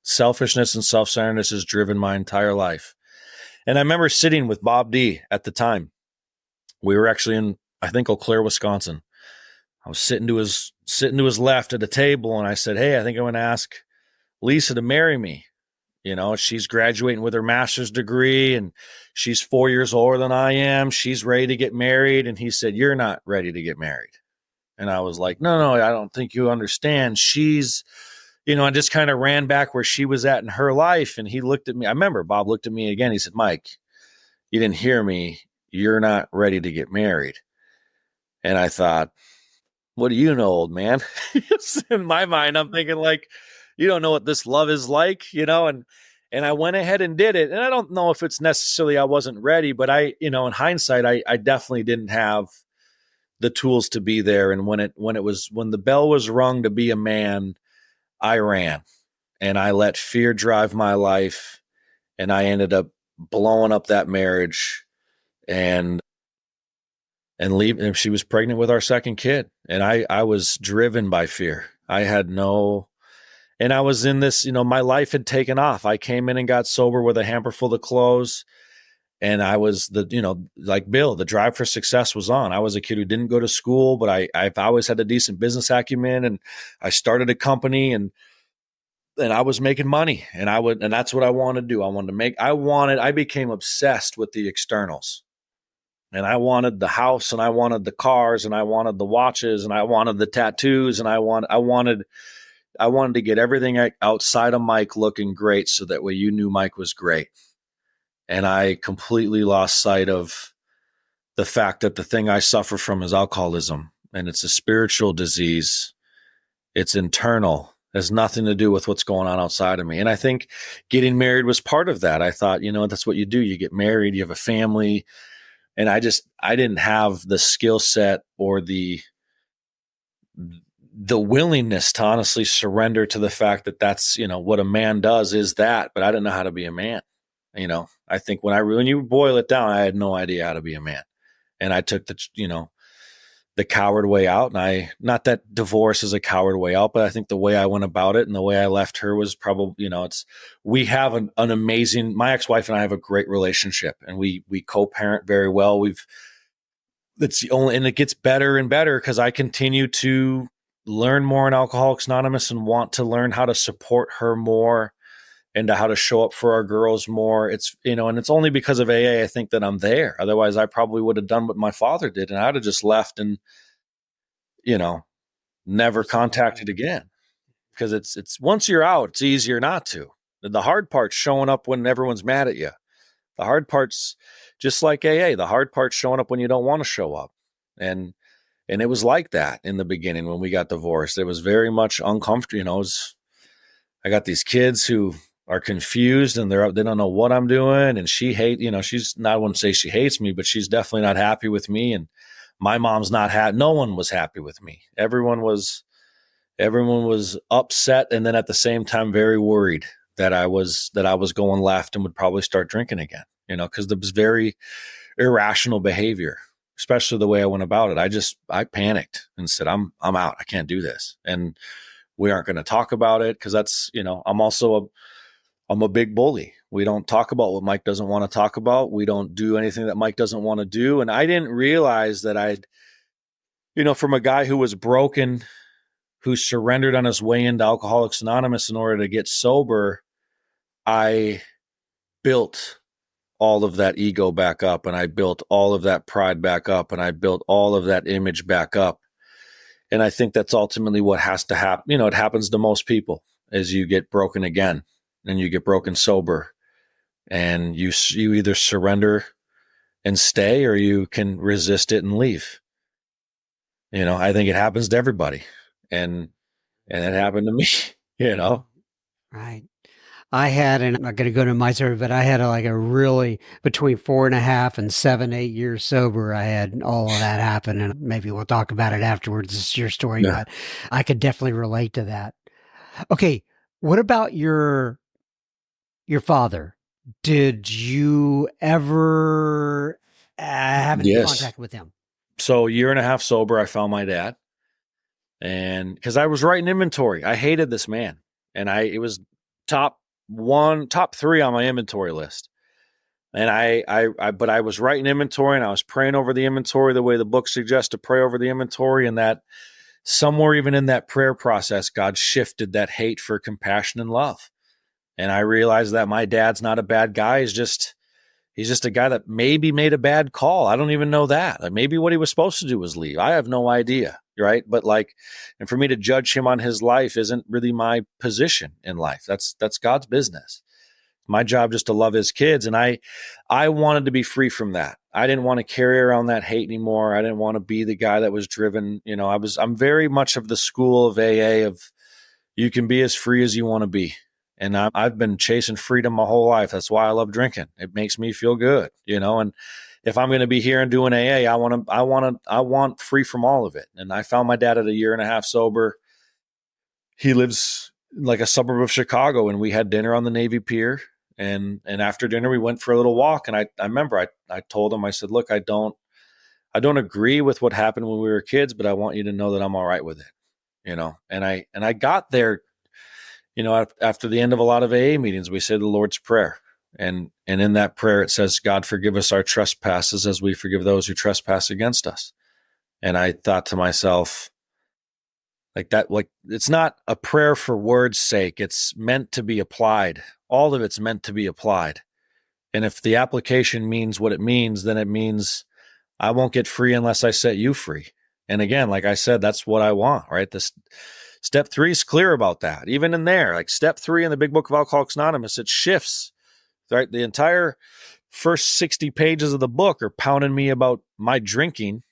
[SPEAKER 1] Selfishness and self-centeredness has driven my entire life. And I remember sitting with Bob D at the time. We were actually in, I think, Eau Claire, Wisconsin. I was sitting to his left at a table, and I said, "Hey, I think I'm going to ask Lisa to marry me. She's graduating with her master's degree, and she's 4 years older than I am. She's ready to get married." And he said, "You're not ready to get married." And I was like, no, I don't think you understand. She's, I just kind of ran back where she was at in her life. And he looked at me. I remember Bob looked at me again. He said, "Mike, you didn't hear me. You're not ready to get married." And I thought, what do you know, old man? In my mind, I'm thinking like, you don't know what this love is like, and I went ahead and did it. And I don't know if it's necessarily I wasn't ready, but in hindsight, I definitely didn't have the tools to be there. And when the bell was rung to be a man, I ran and I let fear drive my life. And I ended up blowing up that marriage and leave. And she was pregnant with our second kid. And I was driven by fear. And I was in this, my life had taken off. I came in and got sober with a hamper full of clothes. And I was like Bill, the drive for success was on. I was a kid who didn't go to school, but I've always had a decent business acumen, and I started a company and I was making money, and that's what I wanted to do. I became obsessed with the externals, and I wanted the house, and I wanted the cars, and I wanted the watches, and I wanted the tattoos, and I wanted to get everything outside of Mike looking great so that way you knew Mike was great. And I completely lost sight of the fact that the thing I suffer from is alcoholism, and it's a spiritual disease. It's internal. It has nothing to do with what's going on outside of me. And I think getting married was part of that. I thought, that's what you do. You get married, you have a family. And I didn't have the skill set or the willingness to honestly surrender to the fact that that's, what a man does is that, but I didn't know how to be a man. I think when you boil it down, I had no idea how to be a man, and I took the coward way out. And not that divorce is a coward way out, but I think the way I went about it and the way I left her was probably, we have an amazing, my ex-wife and I have a great relationship, and we co-parent very well. And it gets better and better because I continue to learn more in Alcoholics Anonymous and want to learn how to support her more and to how to show up for our girls more. It's, and it's only because of AA, I think, that I'm there. Otherwise, I probably would have done what my father did, and I'd have just left and, never contacted again. Because it's once you're out, it's easier not to. The hard part's showing up when everyone's mad at you. The hard part's just like AA. The hard part's showing up when you don't want to show up. And it was like that in the beginning when we got divorced. It was very much uncomfortable. I got these kids who are confused and they don't know what I'm doing. And she's not, I wouldn't say she hates me, but she's definitely not happy with me. And my mom's not happy. No one was happy with me. Everyone was upset. And then at the same time, very worried that I was going left and would probably start drinking again, because there was very irrational behavior, especially the way I went about it. I panicked and said, I'm out. I can't do this. And we aren't going to talk about it because that's, I'm a big bully. We don't talk about what Mike doesn't want to talk about. We don't do anything that Mike doesn't want to do. And I didn't realize that from a guy who was broken, who surrendered on his way into Alcoholics Anonymous in order to get sober, I built all of that ego back up, and I built all of that pride back up, and I built all of that image back up. And I think that's ultimately what has to happen. It happens to most people as you get broken again and you get broken sober, and you either surrender and stay or you can resist it and leave. I think it happens to everybody. And it happened to me,
[SPEAKER 2] Right. I had, and I'm not going to go into my story, but I had a really between 4.5 and 7, 8 years sober. I had all of that happen, and maybe we'll talk about it afterwards. It's your story,
[SPEAKER 1] Yeah.
[SPEAKER 2] but I could definitely relate to that. Okay. What about your father? Did you ever have any
[SPEAKER 1] Yes.
[SPEAKER 2] contact with him?
[SPEAKER 1] So 1.5 years sober, I found my dad. And because I was writing inventory, I hated this man. And it was top 3 on my inventory list. And but I was writing inventory and I was praying over the inventory the way the book suggests to pray over the inventory. And that somewhere even in that prayer process, God shifted that hate for compassion and love. And I realized that my dad's not a bad guy. He's just a guy that maybe made a bad call. I don't even know that. Like maybe what he was supposed to do was leave. I have no idea. Right. But and for me to judge him on his life isn't really my position in life. That's God's business. My job just to love his kids. And I wanted to be free from that. I didn't want to carry around that hate anymore. I didn't want to be the guy that was driven. I'm very much of the school of AA of you can be as free as you want to be. And I've been chasing freedom my whole life. That's why I love drinking. It makes me feel good, and if I'm going to be here and doing AA, I want free from all of it. And I found my dad at 1.5 years sober. He lives like a suburb of Chicago, and we had dinner on the Navy Pier. And after dinner, we went for a little walk. And I remember I told him, I said, look, I don't agree with what happened when we were kids, but I want you to know that I'm all right with it, And I got there, after the end of a lot of AA meetings, we say the Lord's Prayer. And in that prayer, it says, God, forgive us our trespasses as we forgive those who trespass against us. And I thought to myself, it's not a prayer for word's sake. It's meant to be applied. All of it's meant to be applied. And if the application means what it means, then it means I won't get free unless I set you free. And again, like I said, that's what I want, right? This step 3 is clear about that. Even in there, like step 3 in the big book of Alcoholics Anonymous, it shifts. Right, the entire first 60 pages of the book are pounding me about my drinking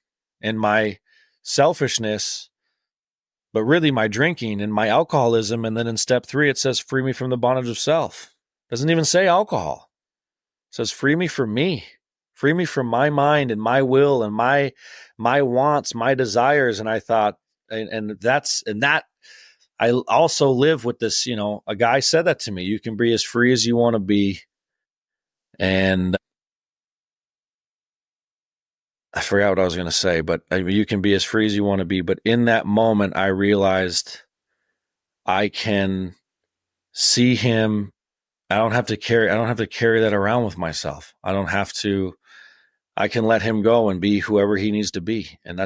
[SPEAKER 1] and my selfishness, but really my drinking and my alcoholism. And then in step 3, it says, free me from the bondage of self. It doesn't even say alcohol. It says, free me from me. Free me from my mind and my will and my wants, my desires. And I thought, and that I also live with this, a guy said that to me, you can be as free as you want to be. And I forgot what I was going to say, but you can be as free as you want to be. But in that moment, I realized I can see him. I don't have to carry that around with myself. I can let him go and be whoever he needs to be. And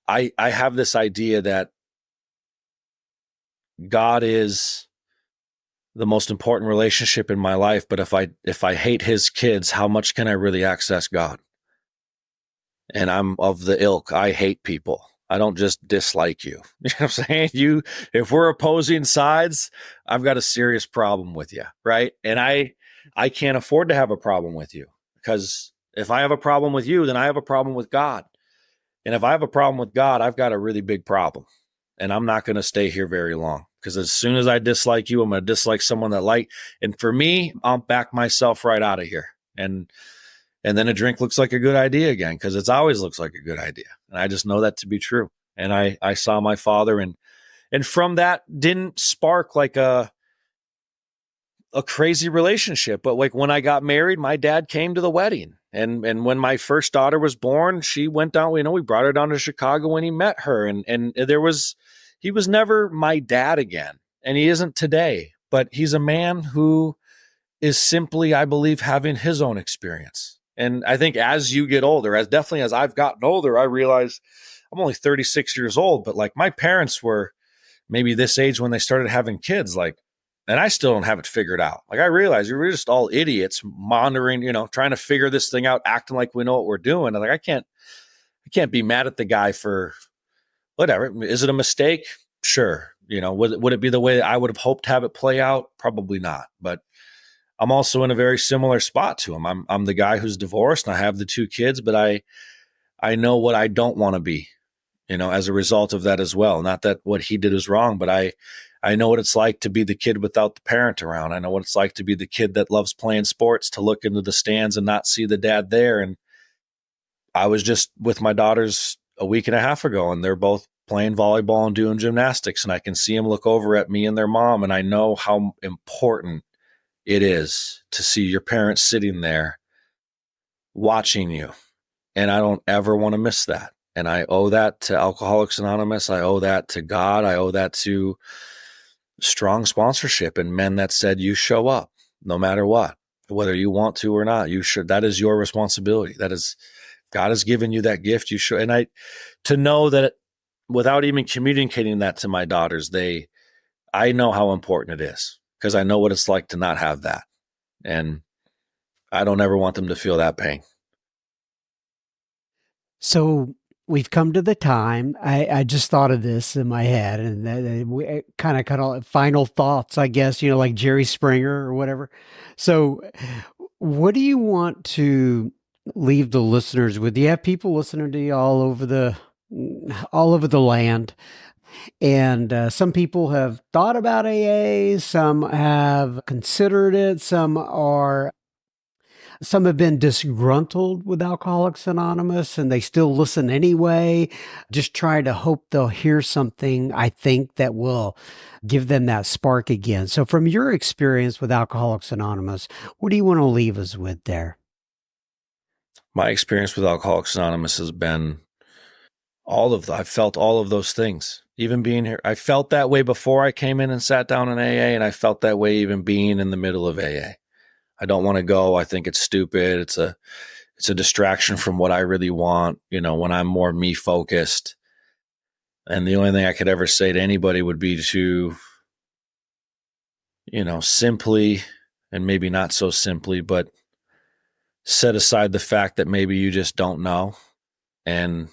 [SPEAKER 1] I have this idea that God is the most important relationship in my life. But if I hate his kids, how much can I really access God? And I'm of the ilk. I hate people. I don't just dislike you. You know what I'm saying? If we're opposing sides, I've got a serious problem with you. Right. And I can't afford to have a problem with you, because if I have a problem with you, then I have a problem with God. And if I have a problem with God, I've got a really big problem. And I'm not going to stay here very long, because as soon as I dislike you, I'm going to dislike someone that and for me, I'll back myself right out of here. And then a drink looks like a good idea again, because it always looks like a good idea. And I just know that to be true. And I saw my father, and from that didn't spark like a crazy relationship. But like when I got married, my dad came to the wedding. And when my first daughter was born, she went down, we brought her down to Chicago when he met her. And he was never my dad again. And he isn't today, but he's a man who is simply, I believe, having his own experience. And I think as you get older, as I've gotten older, I realize I'm only 36 years old, but like my parents were maybe this age when they started having kids, and I still don't have it figured out. Like I realize we're just all idiots monitoring, trying to figure this thing out, acting like we know what we're doing. And like, I can't be mad at the guy for whatever. Is it a mistake? Sure. Would it be the way I would have hoped to have it play out? Probably not. But I'm also in a very similar spot to him. I'm the guy who's divorced and I have the 2 kids, but I know what I don't want to be, as a result of that as well. Not that what he did is wrong, but I know what it's like to be the kid without the parent around. I know what it's like to be the kid that loves playing sports, to look into the stands and not see the dad there. And I was just with my daughters a week and a half ago, and they're both playing volleyball and doing gymnastics. And I can see them look over at me and their mom. And I know how important it is to see your parents sitting there watching you. And I don't ever want to miss that. And I owe that to Alcoholics Anonymous. I owe that to God. I owe that to strong sponsorship and men that said, you show up no matter what, whether you want to or not. You should. That is your responsibility. That is, God has given you that gift. You should. And to know that without even communicating that to my daughters, I know how important it is, because I know what it's like to not have that. And I don't ever want them to feel that pain.
[SPEAKER 2] So we've come to the time. I just thought of this in my head, and we kind of final thoughts, I guess, like Jerry Springer or whatever. So what do you want to leave the listeners with? You have people listening to you all over the land. And some people have thought about AA, some have considered it, some have been disgruntled with Alcoholics Anonymous, and they still listen anyway, just trying to hope they'll hear something, I think, that will give them that spark again. So from your experience with Alcoholics Anonymous, what do you want to leave us with there?
[SPEAKER 1] My experience with Alcoholics Anonymous has been I've felt all of those things. Even being here, I felt that way before I came in and sat down in AA, and I felt that way even being in the middle of AA. I don't want to go. I think it's stupid. It's a distraction from what I really want, when I'm more me focused. And the only thing I could ever say to anybody would be to, simply, and maybe not so simply, but set aside the fact that maybe you just don't know. And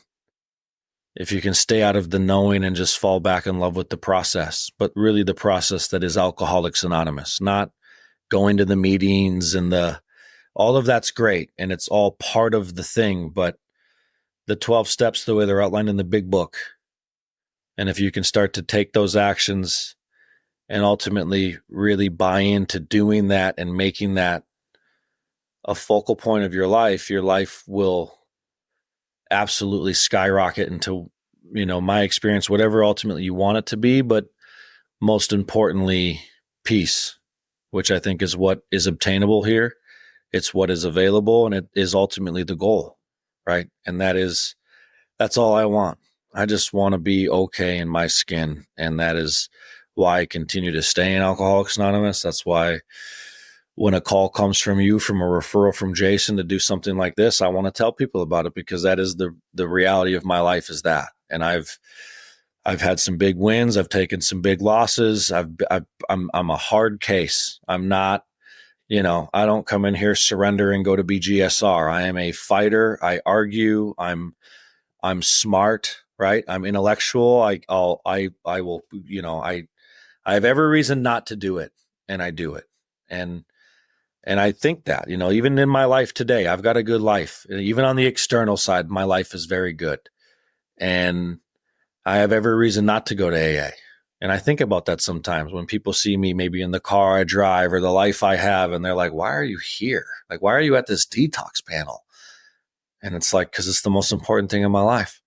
[SPEAKER 1] if you can stay out of the knowing and just fall back in love with the process, but really the process that is Alcoholics Anonymous, not going to the meetings and all of that's great. And it's all part of the thing, but the 12 steps, the way they're outlined in the big book. And if you can start to take those actions and ultimately really buy into doing that and making that a focal point of your life will absolutely skyrocket into, my experience, whatever ultimately you want it to be, but most importantly, peace, which I think is what is obtainable here. It's what is available, and it is ultimately the goal, right? And that's all I want. I just want to be okay in my skin. And that is why I continue to stay in Alcoholics Anonymous. That's why when a call comes from you, from a referral from Jason to do something like this, I want to tell people about it, because that is the reality of my life is that. And I've had some big wins. I've taken some big losses. I'm a hard case. I'm not, I don't come in here, surrender, and go to BGSR. I am a fighter. I argue. I'm smart, right? I'm intellectual. I will, I have every reason not to do it, and I do it. And And I think that, even in my life today, I've got a good life. Even on the external side, my life is very good. And I have every reason not to go to AA. And I think about that sometimes when people see me maybe in the car I drive or the life I have, and they're like, why are you here? Like, why are you at this detox panel? And it's like, because it's the most important thing in my life.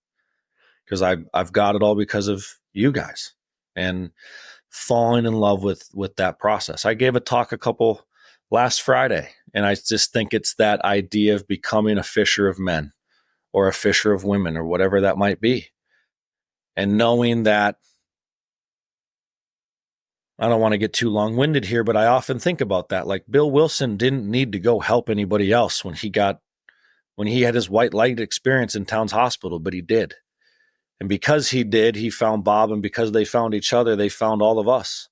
[SPEAKER 1] Because I've got it all because of you guys and falling in love with that process. I gave a talk last Friday, and I just think it's that idea of becoming a fisher of men or a fisher of women or whatever that might be. And knowing that, I don't want to get too long-winded here, but I often think about that. Like Bill Wilson didn't need to go help anybody else when he had his white light experience in Towns Hospital, but he did. And because he did, he found Bob, and because they found each other, they found all of us.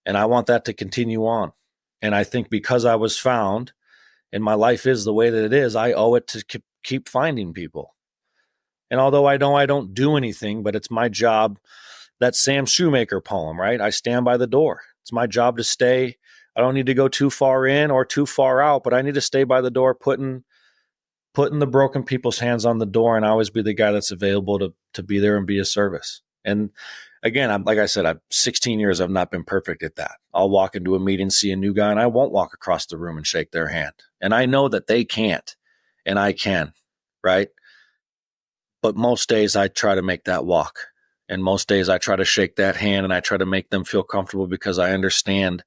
[SPEAKER 1] And I want that to continue on. And I think because I was found and my life is the way that it is, I owe it to keep finding people. And although I know I don't do anything, but it's my job, that Sam Shoemaker poem, right? I stand by the door. It's my job to stay. I don't need to go too far in or too far out, but I need to stay by the door, putting the broken people's hands on the door, and always be the guy that's available to be there and be of service. And again, like I said, I'm 16 years. I've not been perfect at that. I'll walk into a meeting, see a new guy, and I won't walk across the room and shake their hand. And I know that they can't, and I can, right? But most days I try to make that walk. And most days I try to shake that hand, and I try to make them feel comfortable, because I understand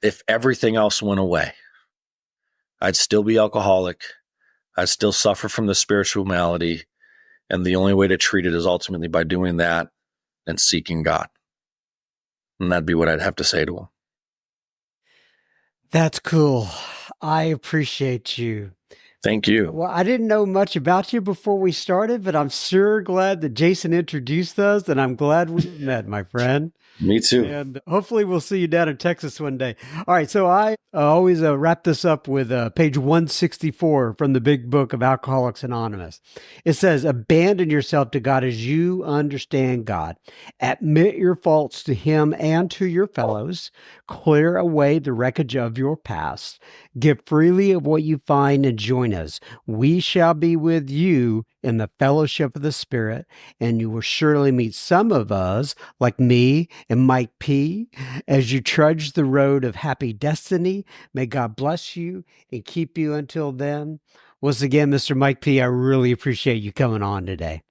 [SPEAKER 1] if everything else went away, I'd still be alcoholic. I'd still suffer from the spiritual malady. And the only way to treat it is ultimately by doing that and seeking God. And that'd be what I'd have to say to them.
[SPEAKER 2] That's cool. I appreciate you.
[SPEAKER 1] Thank you.
[SPEAKER 2] Well, I didn't know much about you before we started, but I'm sure glad that Jason introduced us, and I'm glad we met, my friend.
[SPEAKER 1] Me too.
[SPEAKER 2] And hopefully we'll see you down in Texas one day. All right. So I always wrap this up with page 164 from the big book of Alcoholics Anonymous. It says, abandon yourself to God as you understand God. Admit your faults to Him and to your fellows. Clear away the wreckage of your past. Give freely of what you find and join us. We shall be with you in the fellowship of the Spirit, and you will surely meet some of us, like me and Mike P., as you trudge the road of happy destiny. May God bless you and keep you until then. Once again, Mr. Mike P., I really appreciate you coming on today.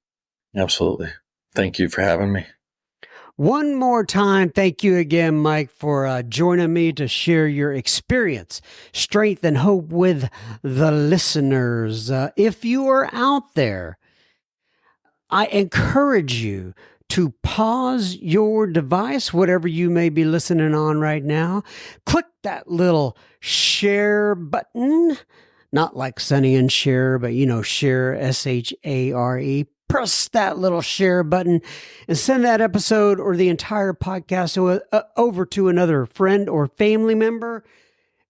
[SPEAKER 1] Absolutely. Thank you for having me.
[SPEAKER 2] One more time, thank you again, Mike, for joining me to share your experience, strength, and hope with the listeners. If you are out there, I encourage you to pause your device, whatever you may be listening on right now. Click that little share button, not like Sonny and Cher, but share, SHARE. Press that little share button and send that episode or the entire podcast over to another friend or family member.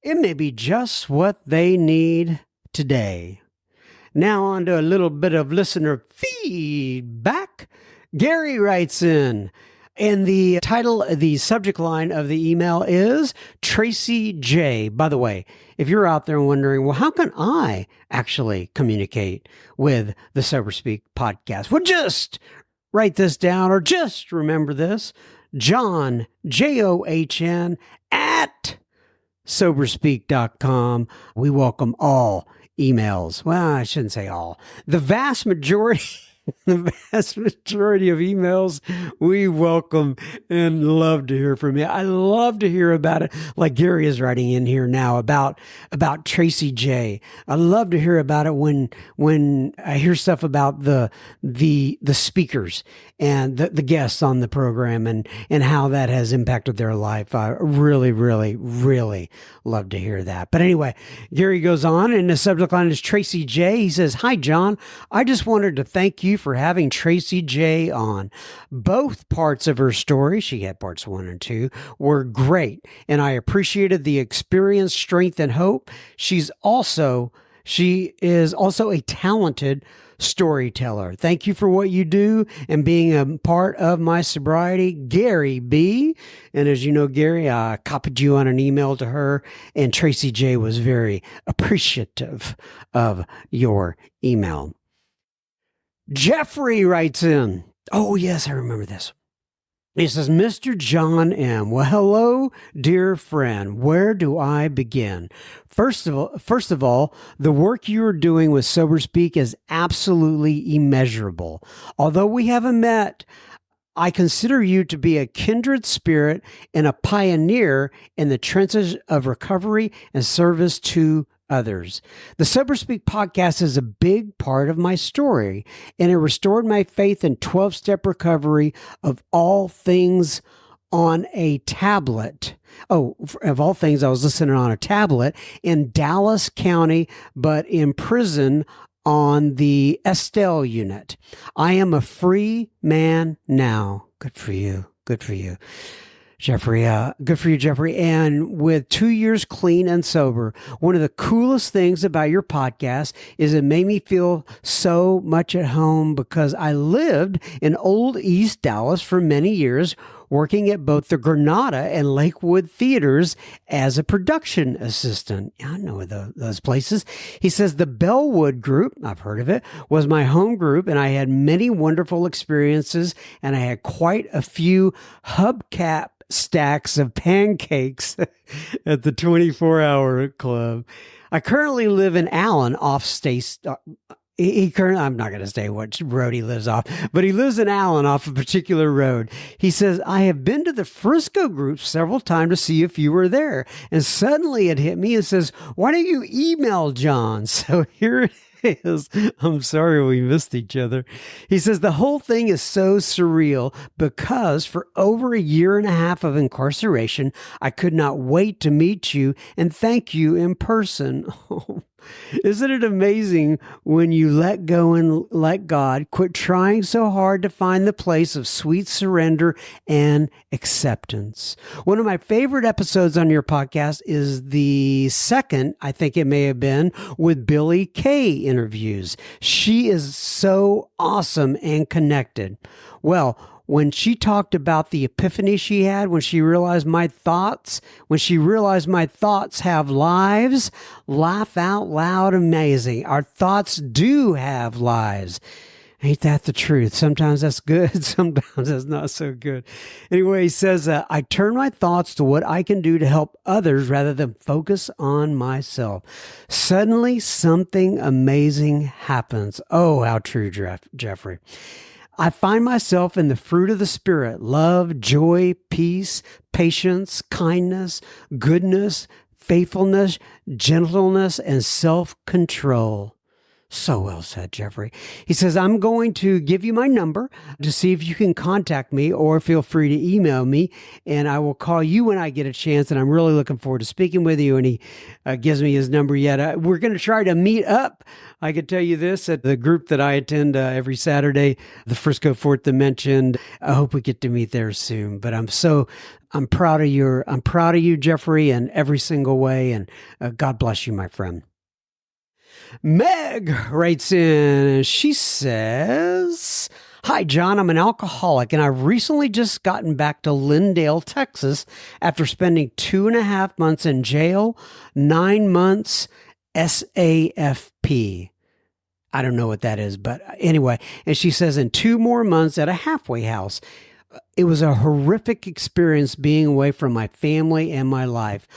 [SPEAKER 2] It may be just what they need today. Now on to a little bit of listener feedback. Gary writes in, and the title, the subject line of the email is Tracy J. By the way, if you're out there wondering, well, how can I actually communicate with the Sober Speak podcast? Well, just write this down, or just remember this. John, JOHN, at soberspeak.com. We welcome all emails. Well, I shouldn't say all. The vast majority of emails we welcome and love to hear from you. I love to hear about it, like Gary is writing in here now about Tracy J. I love to hear about it when I hear stuff about the speakers and the guests on the program and how that has impacted their life. I really, really, really love to hear that. But anyway, Gary goes on, and the subject line is Tracy J. He says, "Hi, John. I just wanted to thank you for having Tracy J on. Both parts of her story," she had parts 1 and 2, "were great, and I appreciated the experience, strength, and hope. She is also a talented storyteller. Thank you for what you do and being a part of my sobriety, Gary B. And as you know, Gary, I copied you on an email to her, and Tracy J was very appreciative of your email. Jeffrey writes in. Oh, yes, I remember this. He says, Mr. John M. Well, hello, dear friend. Where do I begin? First of all, the work you are doing with Sober Speak is absolutely immeasurable. Although we haven't met, I consider you to be a kindred spirit and a pioneer in the trenches of recovery and service to others. The Sober Speak podcast is a big part of my story, and it restored my faith in 12-step recovery of all things on a tablet. Oh, of all things, I was listening on a tablet in Dallas County, but in prison on the Estelle unit. I am a free man now. Good for you. Good for you, Jeffrey. Good for you, Jeffrey. And with 2 years clean and sober, one of the coolest things about your podcast is it made me feel so much at home because I lived in Old East Dallas for many years, working at both the Granada and Lakewood theaters as a production assistant. I know those places. He says the Bellwood Group, I've heard of it, was my home group, and I had many wonderful experiences, and I had quite a few hubcap stacks of pancakes at the 24-hour club. I currently live in Allen, off state. I'm not going to say what road he lives off, but he lives in Allen off a particular road. He says, I have been to the Frisco group several times to see if you were there. And suddenly it hit me and says, why don't you email John? So here it is. I'm sorry we missed each other. He says, the whole thing is so surreal because for over a year and a half of incarceration, I could not wait to meet you and thank you in person. Isn't it amazing when you let go and let God, quit trying so hard to find the place of sweet surrender and acceptance? One of my favorite episodes on your podcast is the second, I think it may have been, with Billy Kay interviews. She is so awesome and connected. Well, when she talked about the epiphany she had when she realized my thoughts have lives, laugh out loud, amazing. Our thoughts do have lives. Ain't that the truth? Sometimes that's good. Sometimes that's not so good. Anyway, he says, I turn my thoughts to what I can do to help others rather than focus on myself. Suddenly, something amazing happens. Oh, how true, Jeffrey. I find myself in the fruit of the Spirit: love, joy, peace, patience, kindness, goodness, faithfulness, gentleness, and self-control. So well said, Jeffrey. He says, I'm going to give you my number to see if you can contact me, or feel free to email me, and I will call you when I get a chance, and I'm really looking forward to speaking with you. And he gives me his number yet. We're going to try to meet up. I could tell you this, at the group that I attend every Saturday, the Frisco Fourth Dimension. I hope we get to meet there soon. But I'm proud of you, Jeffrey, in every single way. And God bless you, my friend. Meg writes in, and she says, hi, John, I'm an alcoholic, and I've recently just gotten back to Lindale, Texas, after spending 2.5 months in jail, 9 months SAFP. I don't know what that is, but anyway. And she says, in 2 more months at a halfway house. It was a horrific experience being away from my family and my life.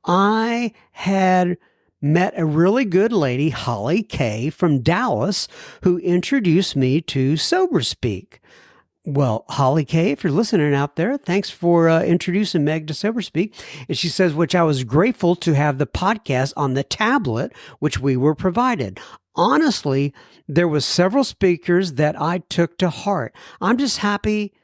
[SPEAKER 2] I had met a really good lady, Holly Kay from Dallas, who introduced me to Sober Speak. Well, Holly Kay, if you're listening out there, thanks for introducing Meg to Sober Speak. And she says, which I was grateful to have the podcast on the tablet, which we were provided. Honestly, there was several speakers that I took to heart. I'm just happy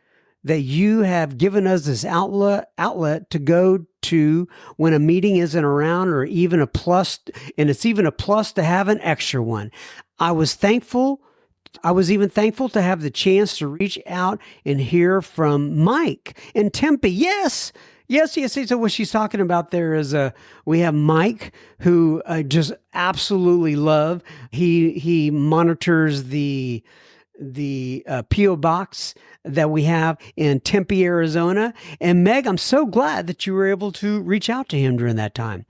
[SPEAKER 2] that you have given us this outlet to go to when a meeting isn't around, or even a plus, and it's even a plus to have an extra one. I was even thankful to have the chance to reach out and hear from Mike in Tempe. Yes, Yes, yes. So what she's talking about there is we have Mike, who just absolutely love. He monitors the PO box that we have in Tempe, Arizona. And Meg, I'm so glad that you were able to reach out to him during that time.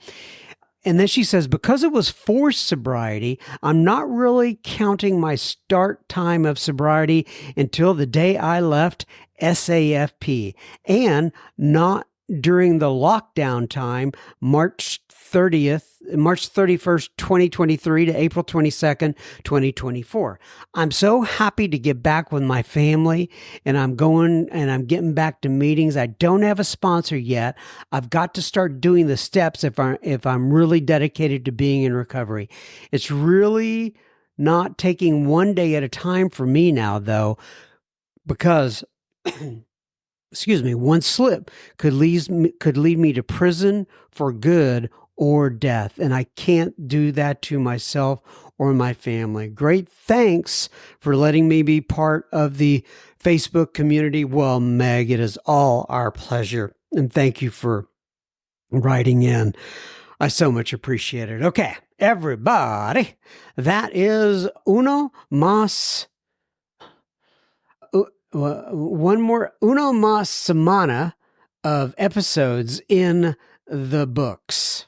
[SPEAKER 2] And then she says, because it was forced sobriety, I'm not really counting my start time of sobriety until the day I left SAFP, and not during the lockdown time, March 31st, 2023 to April 22nd, 2024. I'm so happy to get back with my family, and I'm getting back to meetings. I don't have a sponsor yet. I've got to start doing the steps if I'm really dedicated to being in recovery. It's really not taking one day at a time for me now, though, because excuse me, one slip could lead me to prison for good or death. And I can't do that to myself or my family. Great thanks for letting me be part of the Facebook community. Well, Meg, it is all our pleasure. And thank you for writing in. I so much appreciate it. Okay, everybody, that is uno más semana of episodes in the books.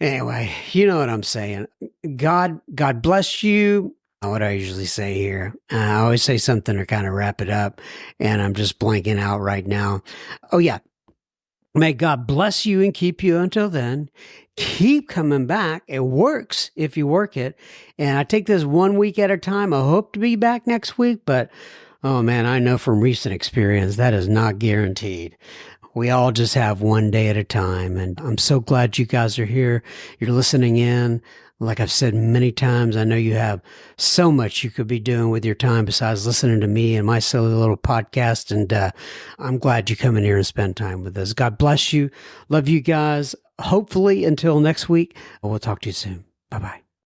[SPEAKER 2] Anyway, you know what I'm saying. God bless you. What I usually say here. I always say something to kind of wrap it up, and I'm just blanking out right now. Oh, yeah. May God bless you and keep you until then. Keep coming back. It works if you work it. And I take this 1 week at a time. I hope to be back next week, but oh man, I know from recent experience that is not guaranteed. We all just have one day at a time. And I'm so glad you guys are here. You're listening in. Like I've said many times, I know you have so much you could be doing with your time besides listening to me and my silly little podcast. And I'm glad you come in here and spend time with us. God bless you. Love you guys. Hopefully until next week, we'll talk to you soon. Bye-bye.